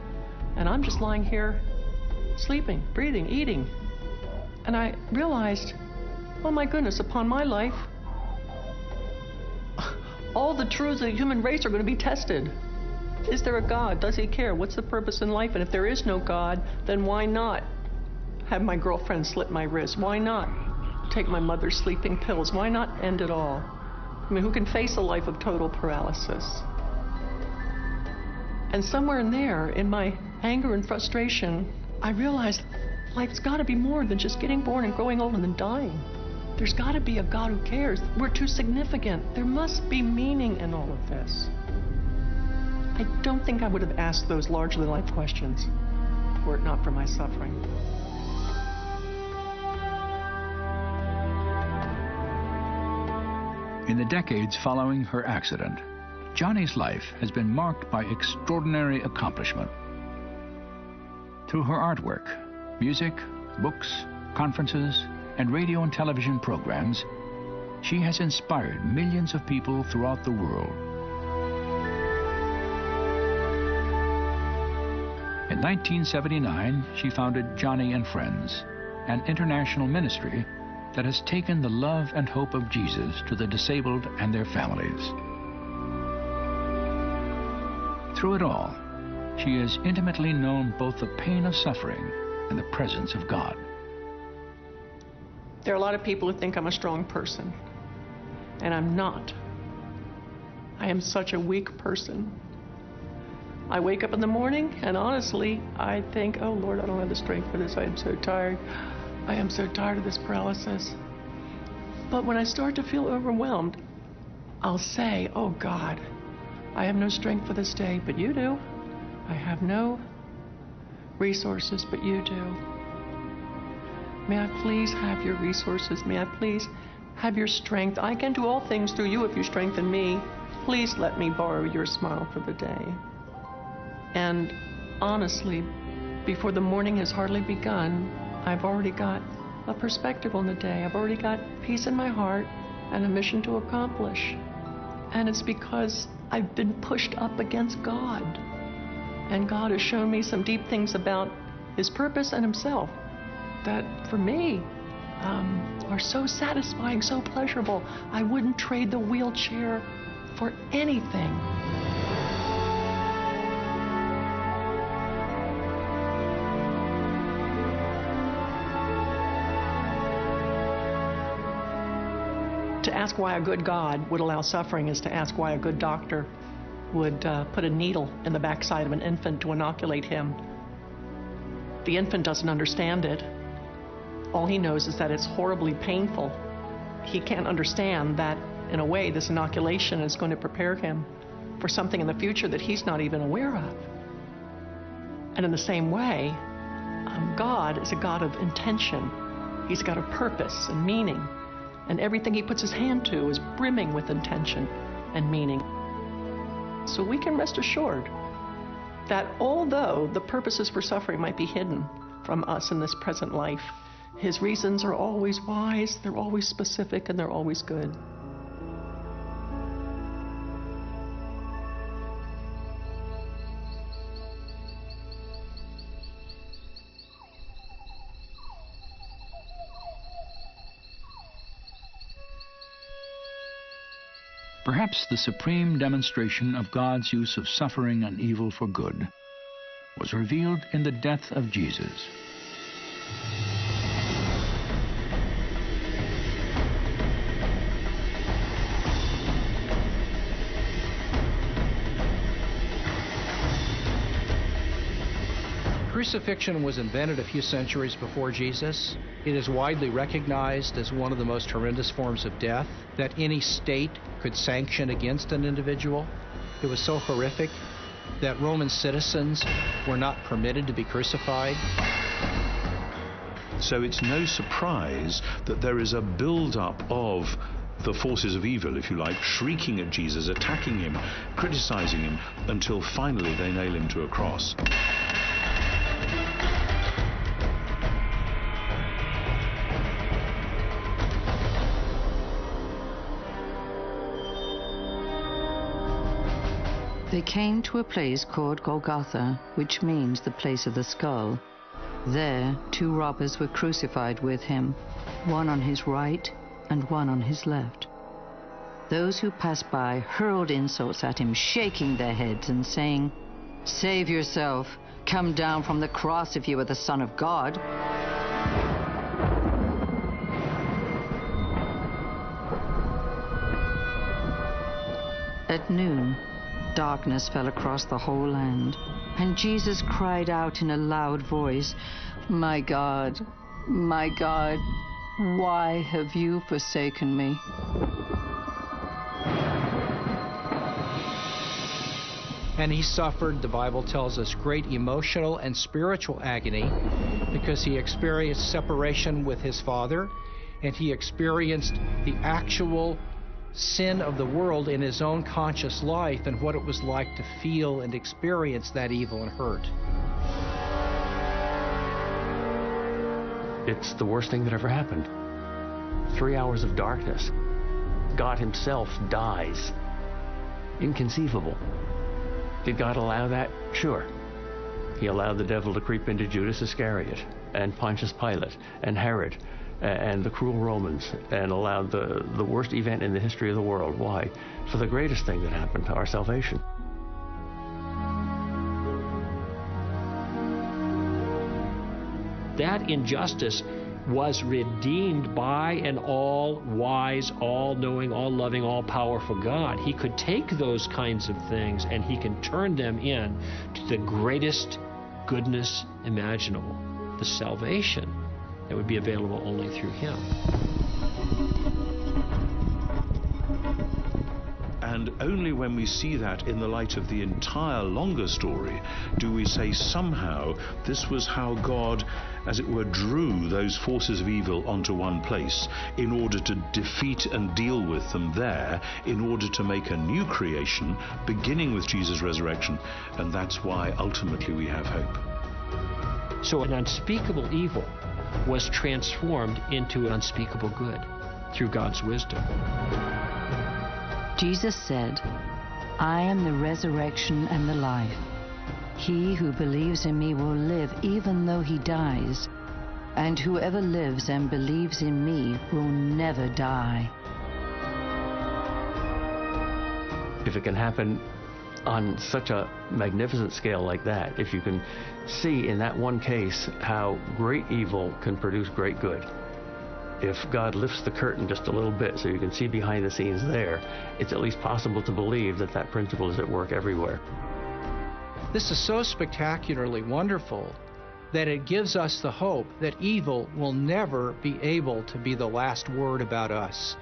And I'm just lying here sleeping, breathing, eating. And I realized, oh my goodness, upon my life, all the truths of the human race are going to be tested. Is there a God? Does he care? What's the purpose in life? And if there is no God, then why not have my girlfriend slit my wrist? Why not take my mother's sleeping pills? Why not end it all? I mean, who can face a life of total paralysis? And somewhere in there, in my anger and frustration, I realized life's got to be more than just getting born and growing old and then dying. There's got to be a God who cares. We're too significant. There must be meaning in all of this. I don't think I would have asked those larger-than-life questions were it not for my suffering. In the decades following her accident, Johnny's life has been marked by extraordinary accomplishment. Through her artwork, music, books, conferences, and radio and television programs, she has inspired millions of people throughout the world. In 1979, she founded Johnny and Friends, an international ministry that has taken the love and hope of Jesus to the disabled and their families. Through it all, she has intimately known both the pain of suffering and the presence of God. There are a lot of people who think I'm a strong person, and I'm not. I am such a weak person. I wake up in the morning, and honestly, I think, oh Lord, I don't have the strength for this. I am so tired. I am so tired of this paralysis. But when I start to feel overwhelmed, I'll say, oh God, I have no strength for this day, but you do. I have no resources, but you do. May I please have your resources? May I please have your strength? I can do all things through you if you strengthen me. Please let me borrow your smile for the day. And honestly, before the morning has hardly begun, I've already got a perspective on the day. I've already got peace in my heart and a mission to accomplish. And it's because I've been pushed up against God. And God has shown me some deep things about His purpose and Himself that, for me, are so satisfying, so pleasurable. I wouldn't trade the wheelchair for anything. To ask why a good God would allow suffering is to ask why a good doctor would put a needle in the backside of an infant to inoculate him. The infant doesn't understand it. All he knows is that it's horribly painful. He can't understand that, in a way, this inoculation is going to prepare him for something in the future that he's not even aware of. And in the same way, God is a God of intention. He's got a purpose and meaning. And everything He puts His hand to is brimming with intention and meaning. So we can rest assured that although the purposes for suffering might be hidden from us in this present life, His reasons are always wise, they're always specific, and they're always good. Perhaps the supreme demonstration of God's use of suffering and evil for good was revealed in the death of Jesus. Crucifixion was invented a few centuries before Jesus. It is widely recognized as one of the most horrendous forms of death that any state could sanction against an individual. It was so horrific that Roman citizens were not permitted to be crucified. So it's no surprise that there is a build-up of the forces of evil, if you like, shrieking at Jesus, attacking Him, criticizing Him, until finally they nail Him to a cross. They came to a place called Golgotha, which means the place of the skull. There, 2 robbers were crucified with Him, one on His right and one on His left. Those who passed by hurled insults at Him, shaking their heads and saying, "Save yourself. Come down from the cross if you are the Son of God." At noon, darkness fell across the whole land, and Jesus cried out in a loud voice, my God, why have you forsaken me?" And He suffered, the Bible tells us, great emotional and spiritual agony because He experienced separation with His Father, and He experienced the actual sin of the world in His own conscious life and what it was like to feel and experience that evil and hurt. It's the worst thing that ever happened. 3 hours of darkness. God himself dies. Inconceivable. Did God allow that? Sure. He allowed the devil to creep into Judas Iscariot and Pontius Pilate and Herod and the cruel Romans, and allowed the worst event in the history of the world. Why? For the greatest thing that happened, our salvation. That injustice was redeemed by an all-wise, all-knowing, all-loving, all-powerful God. He could take those kinds of things and he can turn them in to the greatest goodness imaginable, the salvation that would be available only through him. And only when we see that in the light of the entire longer story do we say somehow this was how God, as it were, drew those forces of evil onto one place in order to defeat and deal with them there, in order to make a new creation, beginning with Jesus' resurrection. And that's why ultimately we have hope. So an unspeakable evil was transformed into an unspeakable good through God's wisdom. Jesus said, I am the resurrection and the life. He who believes in me will live even though he dies, and whoever lives and believes in me will never die. If it can happen on such a magnificent scale like that, if you can see in that one case how great evil can produce great good, if God lifts the curtain just a little bit so you can see behind the scenes there, it's at least possible to believe that that principle is at work everywhere. This is so spectacularly wonderful that it gives us the hope that evil will never be able to be the last word about us,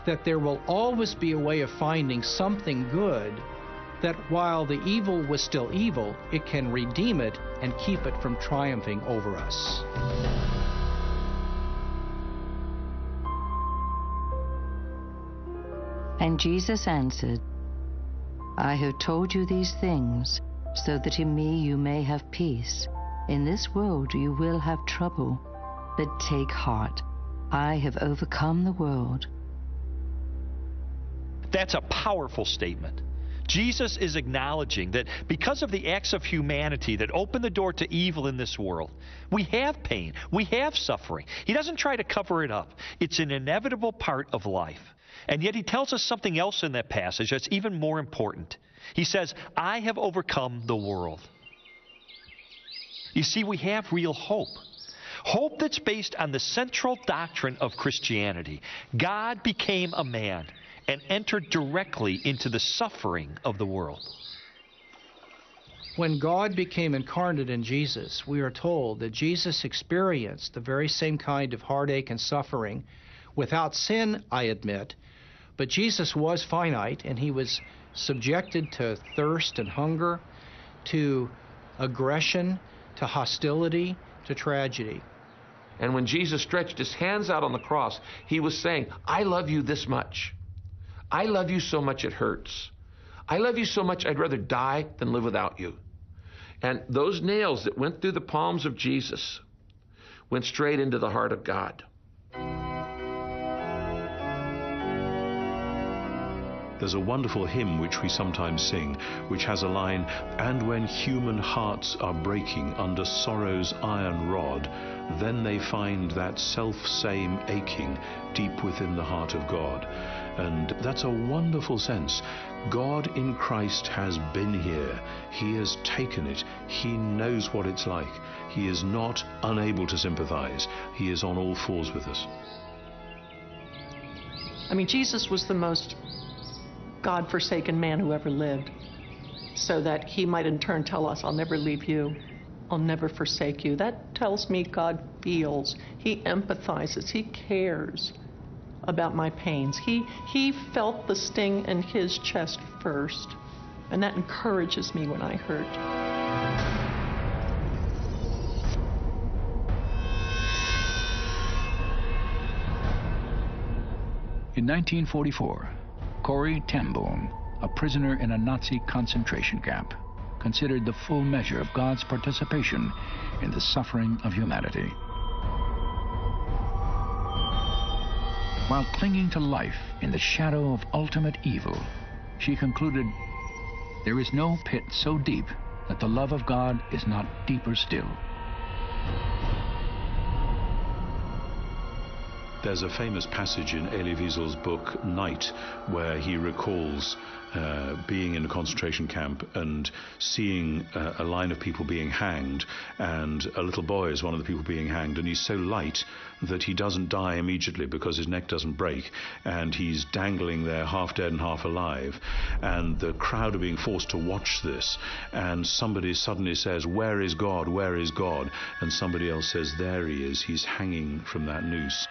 that there will always be a way of finding something good, that while the evil was still evil, it can redeem it and keep it from triumphing over us. And Jesus answered, I have told you these things, so that in me you may have peace. In this world you will have trouble, but take heart. I have overcome the world. That's a powerful statement. Jesus is acknowledging that because of the acts of humanity that open the door to evil in this world, we have pain, we have suffering. He doesn't try to cover it up. It's an inevitable part of life. And yet he tells us something else in that passage that's even more important. He says, I have overcome the world. You see, we have real hope. Hope that's based on the central doctrine of Christianity. God became a man and entered directly into the suffering of the world. When God became incarnate in Jesus, we are told that Jesus experienced the very same kind of heartache and suffering without sin, I admit, but Jesus was finite, and he was subjected to thirst and hunger, to aggression, to hostility, to tragedy. And when Jesus stretched his hands out on the cross, he was saying, I love you this much. I love you so much it hurts. I love you so much I'd rather die than live without you. And those nails that went through the palms of Jesus went straight into the heart of God. There's a wonderful hymn which we sometimes sing, which has a line, and when human hearts are breaking under sorrow's iron rod, then they find that self-same aching deep within the heart of God. And that's a wonderful sense. God in Christ has been here. He has taken it. He knows what it's like. He is not unable to sympathize. He is on all fours with us. I mean, Jesus was the most God-forsaken man who ever lived, so that he might in turn tell us, I'll never leave you, I'll never forsake you. That tells me God feels, he empathizes, he cares about my pains. He felt the sting in his chest first, and that encourages me when I hurt. In 1944, Corrie ten Boom, a prisoner in a Nazi concentration camp, considered the full measure of God's participation in the suffering of humanity. While clinging to life in the shadow of ultimate evil, she concluded, "There is no pit so deep that the love of God is not deeper still." There's a famous passage in Elie Wiesel's book Night where he recalls being in a concentration camp and seeing a line of people being hanged, and a little boy is one of the people being hanged, and he's so light that he doesn't die immediately because his neck doesn't break, and he's dangling there half dead and half alive, and the crowd are being forced to watch this, and somebody suddenly says, "Where is God? Where is God?" And somebody else says, "There he is, he's hanging from that noose."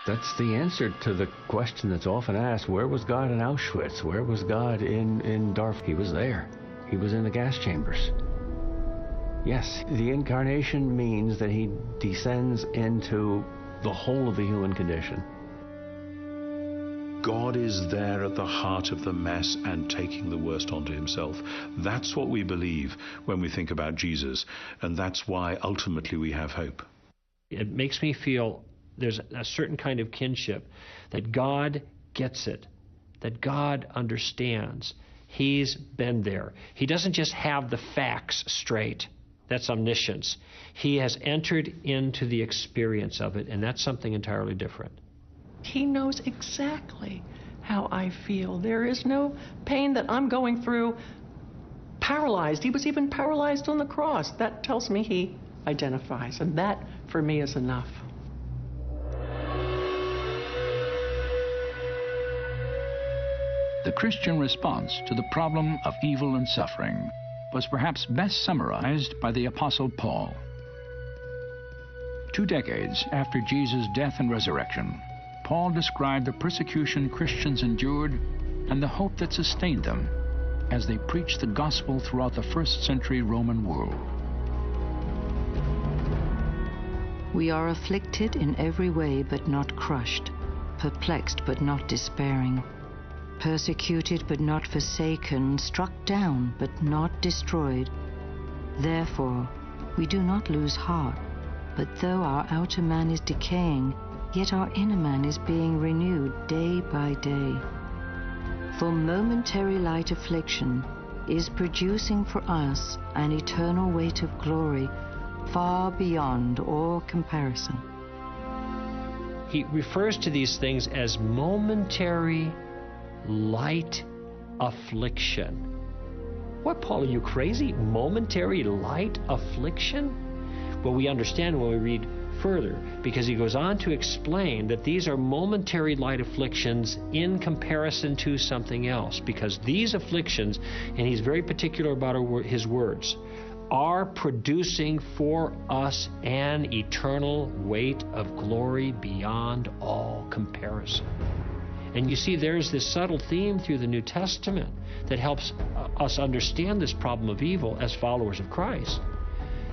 That's the answer to the question that's often asked: where was God in Auschwitz? Where was God in Darfur? He was there. He was in the gas chambers. Yes, the incarnation means that he descends into the whole of the human condition. God is there at the heart of the mess and taking the worst onto himself. That's what we believe when we think about Jesus, and that's why ultimately we have hope. It makes me feel there's a certain kind of kinship, that God gets it, that God understands. He's been there. He doesn't just have the facts straight. That's omniscience. He has entered into the experience of it, and that's something entirely different. He knows exactly how I feel. There is no pain that I'm going through paralyzed. He was even paralyzed on the cross. That tells me he identifies, and that, for me, is enough. The Christian response to the problem of evil and suffering was perhaps best summarized by the Apostle Paul. 2 decades after Jesus' death and resurrection, Paul described the persecution Christians endured and the hope that sustained them as they preached the gospel throughout the first-century Roman world. We are afflicted in every way but not crushed, perplexed but not despairing, persecuted but not forsaken, struck down but not destroyed. Therefore, we do not lose heart, but though our outer man is decaying, yet our inner man is being renewed day by day. For momentary light affliction is producing for us an eternal weight of glory far beyond all comparison. He refers to these things as momentary light affliction. What, Paul, are you crazy? Momentary light affliction? Well, we understand when we read further, because he goes on to explain that these are momentary light afflictions in comparison to something else, because these afflictions, and he's very particular about his words, are producing for us an eternal weight of glory beyond all comparison. And you see, there's this subtle theme through the New Testament that helps us understand this problem of evil as followers of Christ.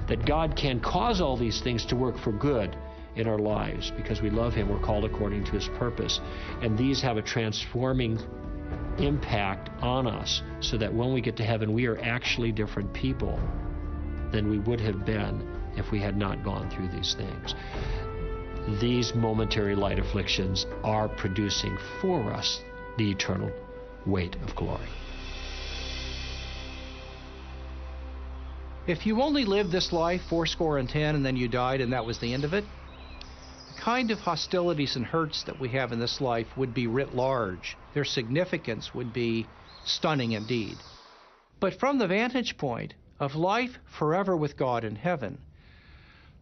That God can cause all these things to work for good in our lives because we love Him. We're called according to His purpose. And these have a transforming impact on us so that when we get to heaven, we are actually different people than we would have been if we had not gone through these things. These momentary light afflictions are producing for us the eternal weight of glory. If you only lived this life 80 and then you died and that was the end of it, the kind of hostilities and hurts that we have in this life would be writ large. Their significance would be stunning indeed. But from the vantage point of life forever with God in heaven,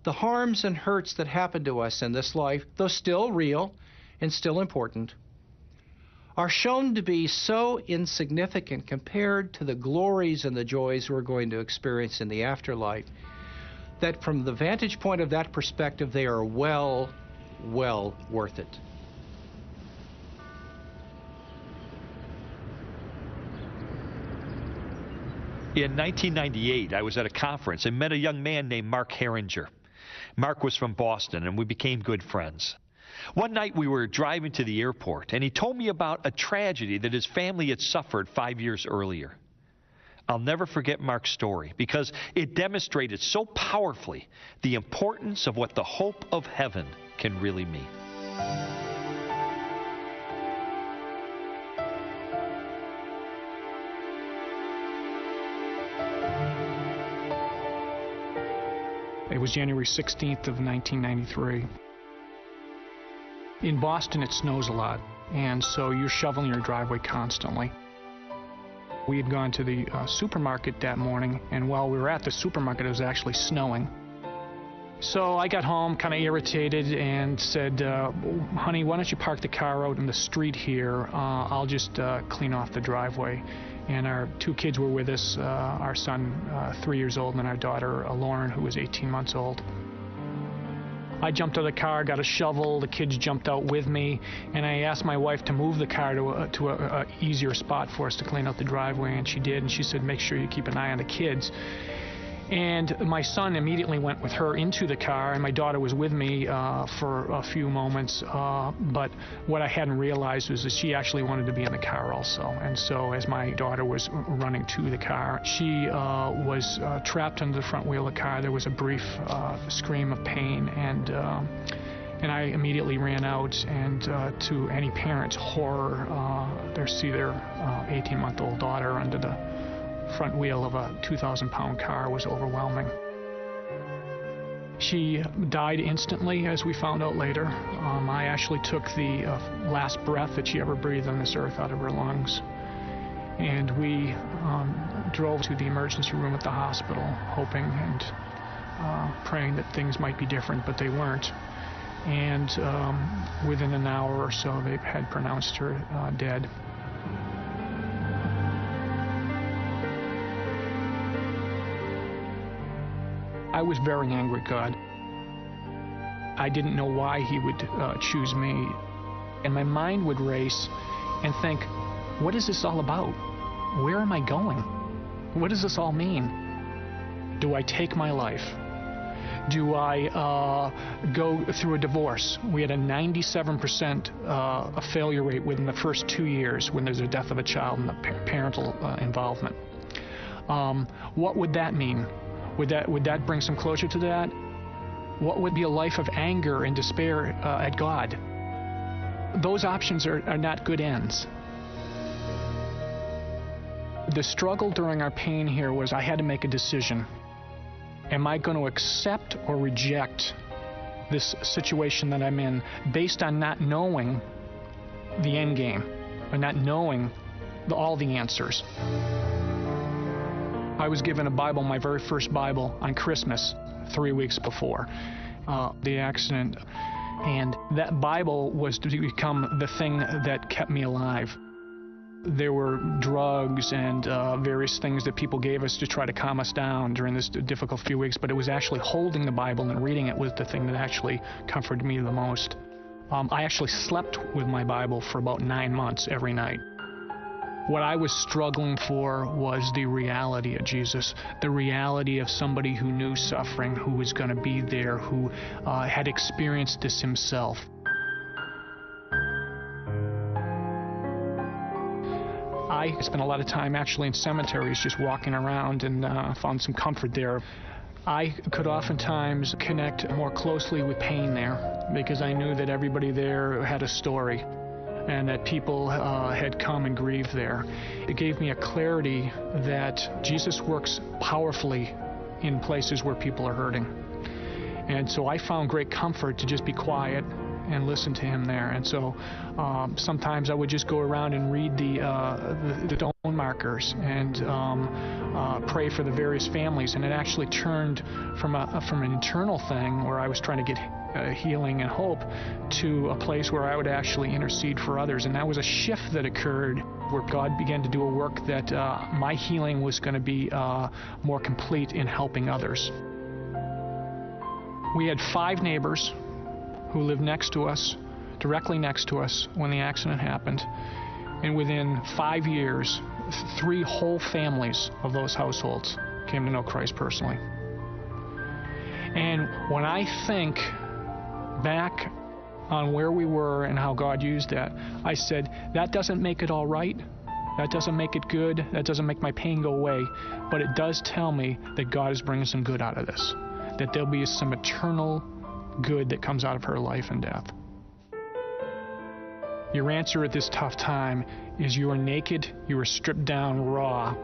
the harms and hurts that happen to us in this life, though still real and still important, are shown to be so insignificant compared to the glories and the joys we're going to experience in the afterlife, that from the vantage point of that perspective, they are well worth it. In 1998, I was at a conference and met a young man named Mark Herringer. Mark was from Boston, and we became good friends. One night we were driving to the airport, and he told me about a tragedy that his family had suffered 5 years earlier. I'll never forget Mark's story because it demonstrated so powerfully the importance of what the hope of heaven can really mean. It was January 16th of 1993. In Boston, it snows a lot, and so you're shoveling your driveway constantly. We had gone to the supermarket that morning, and while we were at the supermarket, it was actually snowing. So I got home kind of irritated and said, honey, why don't you park the car out in the street here? I'll just clean off the driveway. And our two kids were with us, our son, 3 years old, and our daughter, Lauren, who was 18 months old. I jumped out of the car, got a shovel, the kids jumped out with me, and I asked my wife to move the car to a easier spot for us to clean out the driveway, and she did, and she said, make sure you keep an eye on the kids. And my son immediately went with her into the car, and my daughter was with me for a few moments, but what I hadn't realized was that she actually wanted to be in the car also. And so as my daughter was running to the car, she was trapped under the front wheel of the car. There was a brief scream of pain, and I immediately ran out, and to any parent's horror, they see their 18-month-old daughter under the front wheel of a 2,000-pound car was overwhelming. She died instantly, as we found out later. I actually took the last breath that she ever breathed on this earth out of her lungs. And we drove to the emergency room at the hospital, hoping and praying that things might be different, but they weren't. And within an hour or so, they had pronounced her dead. I was very angry at God. I didn't know why he would choose me. And my mind would race and think, what is this all about? Where am I going? What does this all mean? Do I take my life? Do I go through a divorce? We had a 97% failure rate within the first 2 years when there's a death of a child and the parental involvement. What would that mean? Would that bring some closure to that? What would be a life of anger and despair at God? Those options are not good ends. The struggle during our pain here was I had to make a decision. Am I going to accept or reject this situation that I'm in based on not knowing the end game, or not knowing all the answers? I was given a Bible, my very first Bible, on Christmas 3 weeks before the accident. And that Bible was to become the thing that kept me alive. There were drugs and various things that people gave us to try to calm us down during this difficult few weeks, but it was actually holding the Bible and reading it was the thing that actually comforted me the most. I actually slept with my Bible for about 9 months every night. What I was struggling for was the reality of Jesus, the reality of somebody who knew suffering, who was going to be there, who had experienced this himself. I spent a lot of time actually in cemeteries just walking around and found some comfort there. I could oftentimes connect more closely with pain there because I knew that everybody there had a story, and that people had come and grieved there. It gave me a clarity that Jesus works powerfully in places where people are hurting. And so I found great comfort to just be quiet and listen to him there. And so sometimes I would just go around and read the stone markers and pray for the various families. And it actually turned from an internal thing where I was trying to get healing and hope to a place where I would actually intercede for others. And that was a shift that occurred where God began to do a work that my healing was going to be more complete in helping others. We had 5 neighbors who lived next to us, directly next to us when the accident happened. And within 5 years, 3 whole families of those households came to know Christ personally. And when I think back on where we were and how God used that, I said, that doesn't make it all right. That doesn't make it good. That doesn't make my pain go away. But it does tell me that God is bringing some good out of this, that there'll be some eternal good that comes out of her life and death. Your answer at this tough time is you are naked, you are stripped down raw.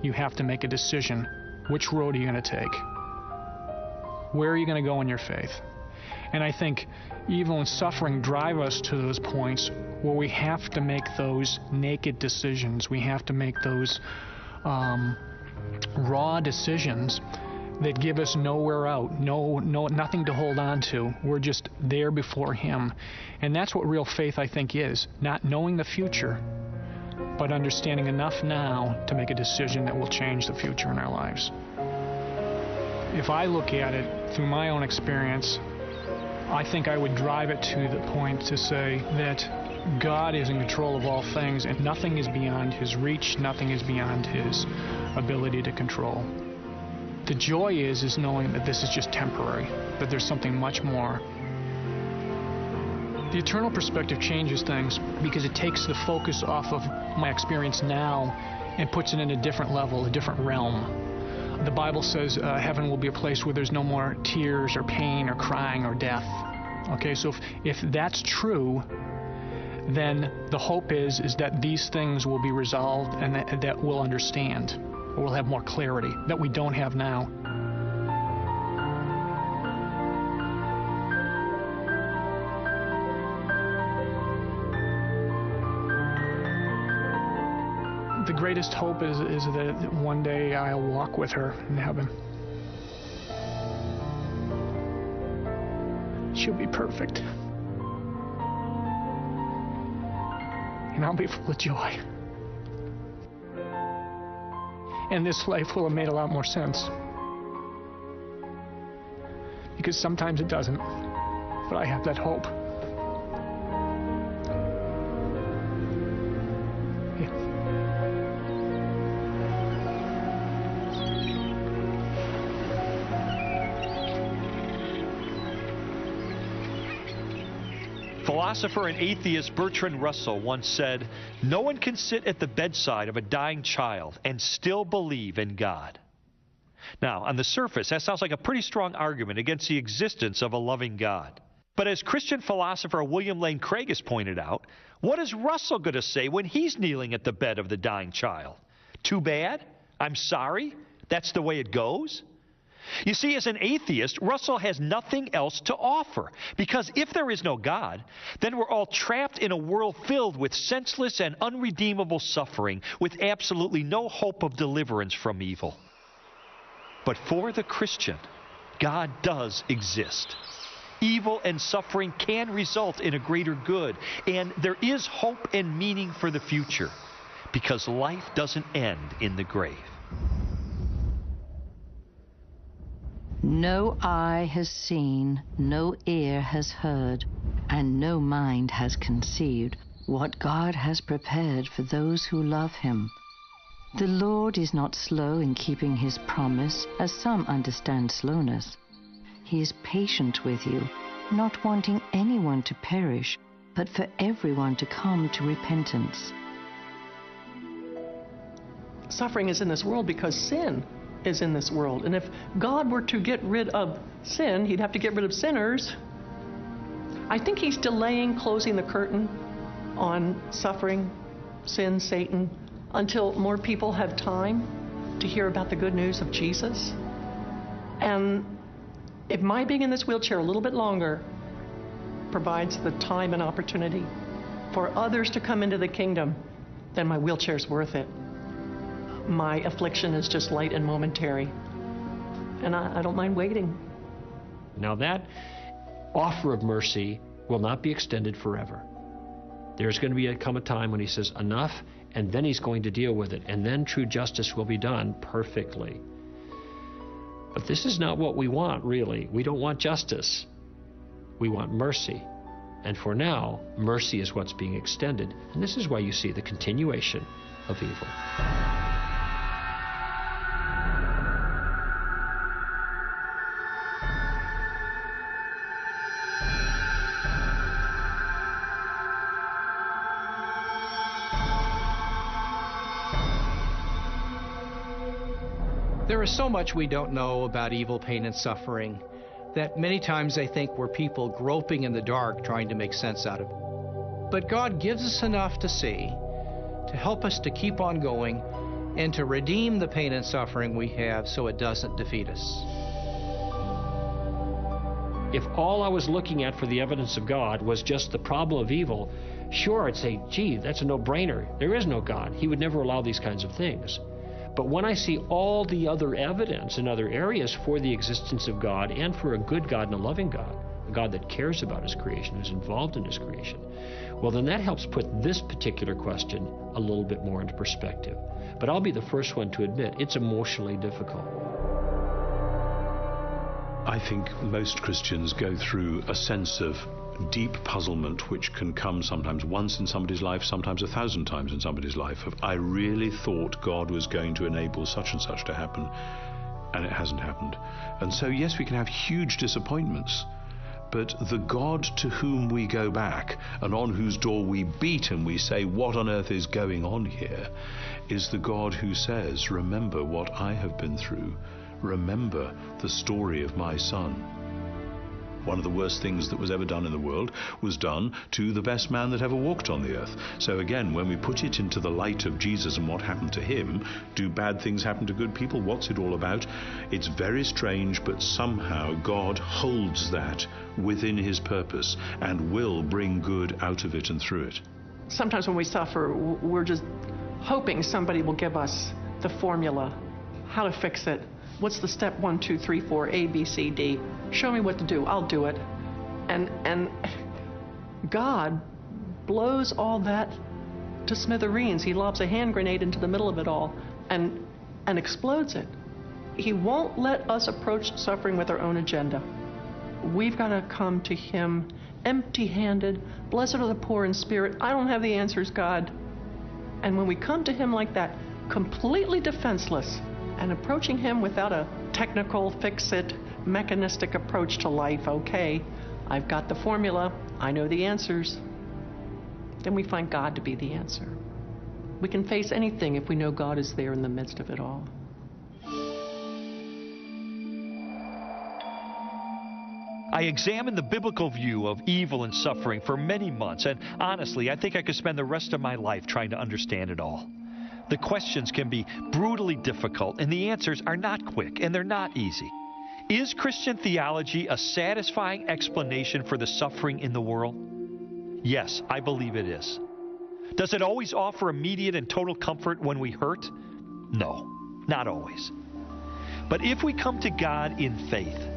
You have to make a decision. Which road are you going to take? Where are you going to go in your faith? And I think evil and suffering drive us to those points where we have to make those naked decisions. We have to make those raw decisions that give us nowhere out, nothing to hold on to. We're just there before Him. And that's what real faith, I think, is. Not knowing the future, but understanding enough now to make a decision that will change the future in our lives. If I look at it through my own experience, I think I would drive it to the point to say that God is in control of all things, and nothing is beyond His reach, nothing is beyond His ability to control. The joy is knowing that this is just temporary, that there's something much more. The eternal perspective changes things because it takes the focus off of my experience now and puts it in a different level, a different realm. The Bible says heaven will be a place where there's no more tears or pain or crying or death. Okay, so if that's true, then the hope is that these things will be resolved and that we'll understand, or we'll have more clarity that we don't have now. The greatest hope is that one day I'll walk with her in heaven. She'll be perfect. And I'll be full of joy. And this life will have made a lot more sense. Because sometimes it doesn't. But I have that hope. Philosopher and atheist Bertrand Russell once said, "No one can sit at the bedside of a dying child and still believe in God." Now, on the surface, that sounds like a pretty strong argument against the existence of a loving God. But as Christian philosopher William Lane Craig has pointed out, what is Russell going to say when he's kneeling at the bed of the dying child? Too bad? I'm sorry? That's the way it goes? You see, as an atheist, Russell has nothing else to offer. Because if there is no God, then we're all trapped in a world filled with senseless and unredeemable suffering, with absolutely no hope of deliverance from evil. But for the Christian, God does exist. Evil and suffering can result in a greater good, and there is hope and meaning for the future, because life doesn't end in the grave. No eye has seen, no ear has heard, and no mind has conceived what God has prepared for those who love Him. The Lord is not slow in keeping His promise, as some understand slowness. He is patient with you, not wanting anyone to perish, but for everyone to come to repentance. Suffering is in this world because sin is in this world. And if God were to get rid of sin, He'd have to get rid of sinners. I think He's delaying closing the curtain on suffering, sin, Satan, until more people have time to hear about the good news of Jesus. And if my being in this wheelchair a little bit longer provides the time and opportunity for others to come into the kingdom, then my wheelchair's worth it. My affliction is just light and momentary. And I don't mind waiting. Now that offer of mercy will not be extended forever. There's going to come a time when He says enough, and then He's going to deal with it. And then true justice will be done perfectly. But this is not what we want, really. We don't want justice. We want mercy. And for now, mercy is what's being extended. And this is why you see the continuation of evil. There is so much we don't know about evil, pain, and suffering that many times I think we're people groping in the dark trying to make sense out of it. But God gives us enough to see, to help us to keep on going, and to redeem the pain and suffering we have so it doesn't defeat us. If all I was looking at for the evidence of God was just the problem of evil, sure, I'd say, gee, that's a no-brainer. There is no God. He would never allow these kinds of things. But when I see all the other evidence in other areas for the existence of God and for a good God and a loving God, a God that cares about his creation, who's involved in his creation, well, then that helps put this particular question a little bit more into perspective. But I'll be the first one to admit it's emotionally difficult. I think most Christians go through a sense of deep puzzlement, which can come sometimes once in somebody's life, sometimes 1,000 times in somebody's life, of I really thought God was going to enable such and such to happen, and it hasn't happened. And so, yes, we can have huge disappointments, but the God to whom we go back and on whose door we beat and we say, what on earth is going on here, is the God who says, remember what I have been through. Remember the story of my son. One of the worst things that was ever done in the world was done to the best man that ever walked on the earth. So again, when we put it into the light of Jesus and what happened to him, do bad things happen to good people? What's it all about? It's very strange, but somehow God holds that within his purpose and will bring good out of it and through it. Sometimes when we suffer, we're just hoping somebody will give us the formula, how to fix it. What's the step 1, 2, 3, 4, A, B, C, D? Show me what to do. I'll do it. And God blows all that to smithereens. He lobs a hand grenade into the middle of it all and explodes it. He won't let us approach suffering with our own agenda. We've got to come to him empty-handed. Blessed are the poor in spirit. I don't have the answers, God. And when we come to him like that, completely defenseless, and approaching him without a technical, fix-it, mechanistic approach to life, okay, I've got the formula, I know the answers, then we find God to be the answer. We can face anything if we know God is there in the midst of it all. I examined the biblical view of evil and suffering for many months, and honestly, I think I could spend the rest of my life trying to understand it all. The questions can be brutally difficult, and the answers are not quick, and they're not easy. Is Christian theology a satisfying explanation for the suffering in the world? Yes, I believe it is. Does it always offer immediate and total comfort when we hurt? No, not always. But if we come to God in faith,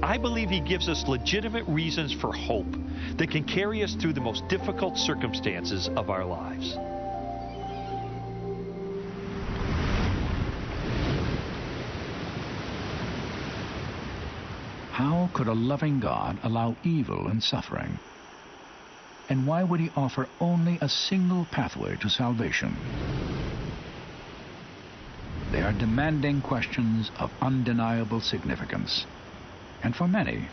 I believe he gives us legitimate reasons for hope that can carry us through the most difficult circumstances of our lives. How could a loving God allow evil and suffering? And why would he offer only a single pathway to salvation? They are demanding questions of undeniable significance. And for many,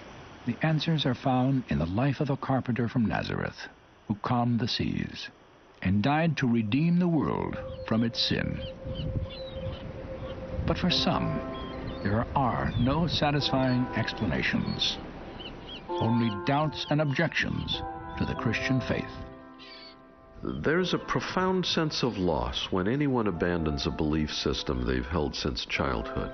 the answers are found in the life of a carpenter from Nazareth who calmed the seas and died to redeem the world from its sin. But for some, there are no satisfying explanations, only doubts and objections to the Christian faith. There's a profound sense of loss when anyone abandons a belief system they've held since childhood.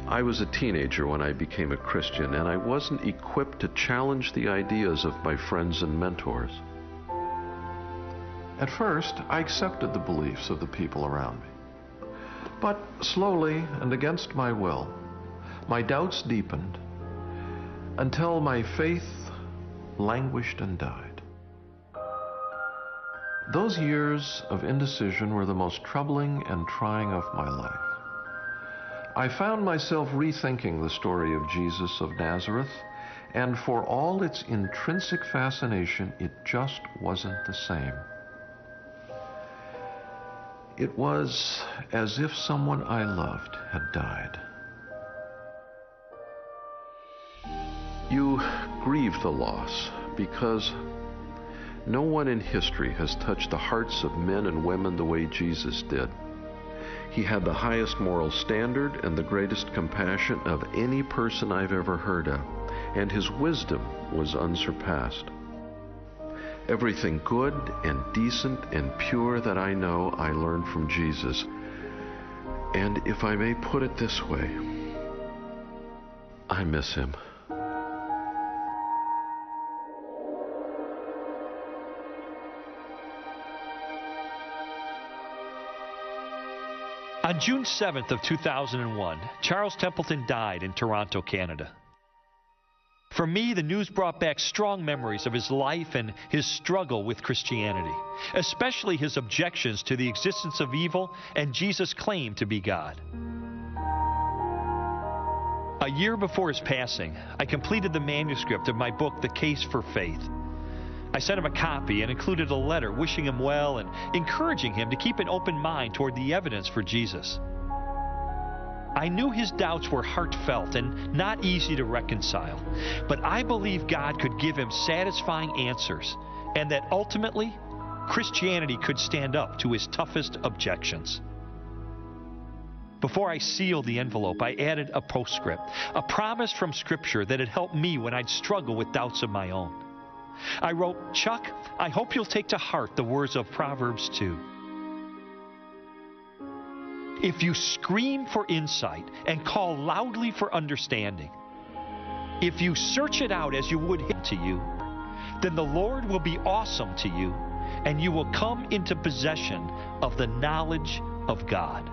I was a teenager when I became a Christian, and I wasn't equipped to challenge the ideas of my friends and mentors. At first, I accepted the beliefs of the people around me. But slowly and against my will, my doubts deepened until my faith languished and died. Those years of indecision were the most troubling and trying of my life. I found myself rethinking the story of Jesus of Nazareth, and for all its intrinsic fascination, it just wasn't the same. It was as if someone I loved had died. You grieve the loss because no one in history has touched the hearts of men and women the way Jesus did. He had the highest moral standard and the greatest compassion of any person I've ever heard of, and his wisdom was unsurpassed. Everything good and decent and pure that I know, I learned from Jesus. And if I may put it this way, I miss him. On June 7th of 2001, Charles Templeton died in Toronto, Canada. For me, the news brought back strong memories of his life and his struggle with Christianity, especially his objections to the existence of evil and Jesus' claim to be God. A year before his passing, I completed the manuscript of my book, The Case for Faith. I sent him a copy and included a letter wishing him well and encouraging him to keep an open mind toward the evidence for Jesus. I knew his doubts were heartfelt and not easy to reconcile, but I believe God could give him satisfying answers and that ultimately Christianity could stand up to his toughest objections. Before I sealed the envelope, I added a postscript, a promise from Scripture that had helped me when I'd struggle with doubts of my own. I wrote, "Chuck, I hope you'll take to heart the words of Proverbs 2. If you scream for insight and call loudly for understanding, if you search it out as you would him to you, then the Lord will be awesome to you, and you will come into possession of the knowledge of God."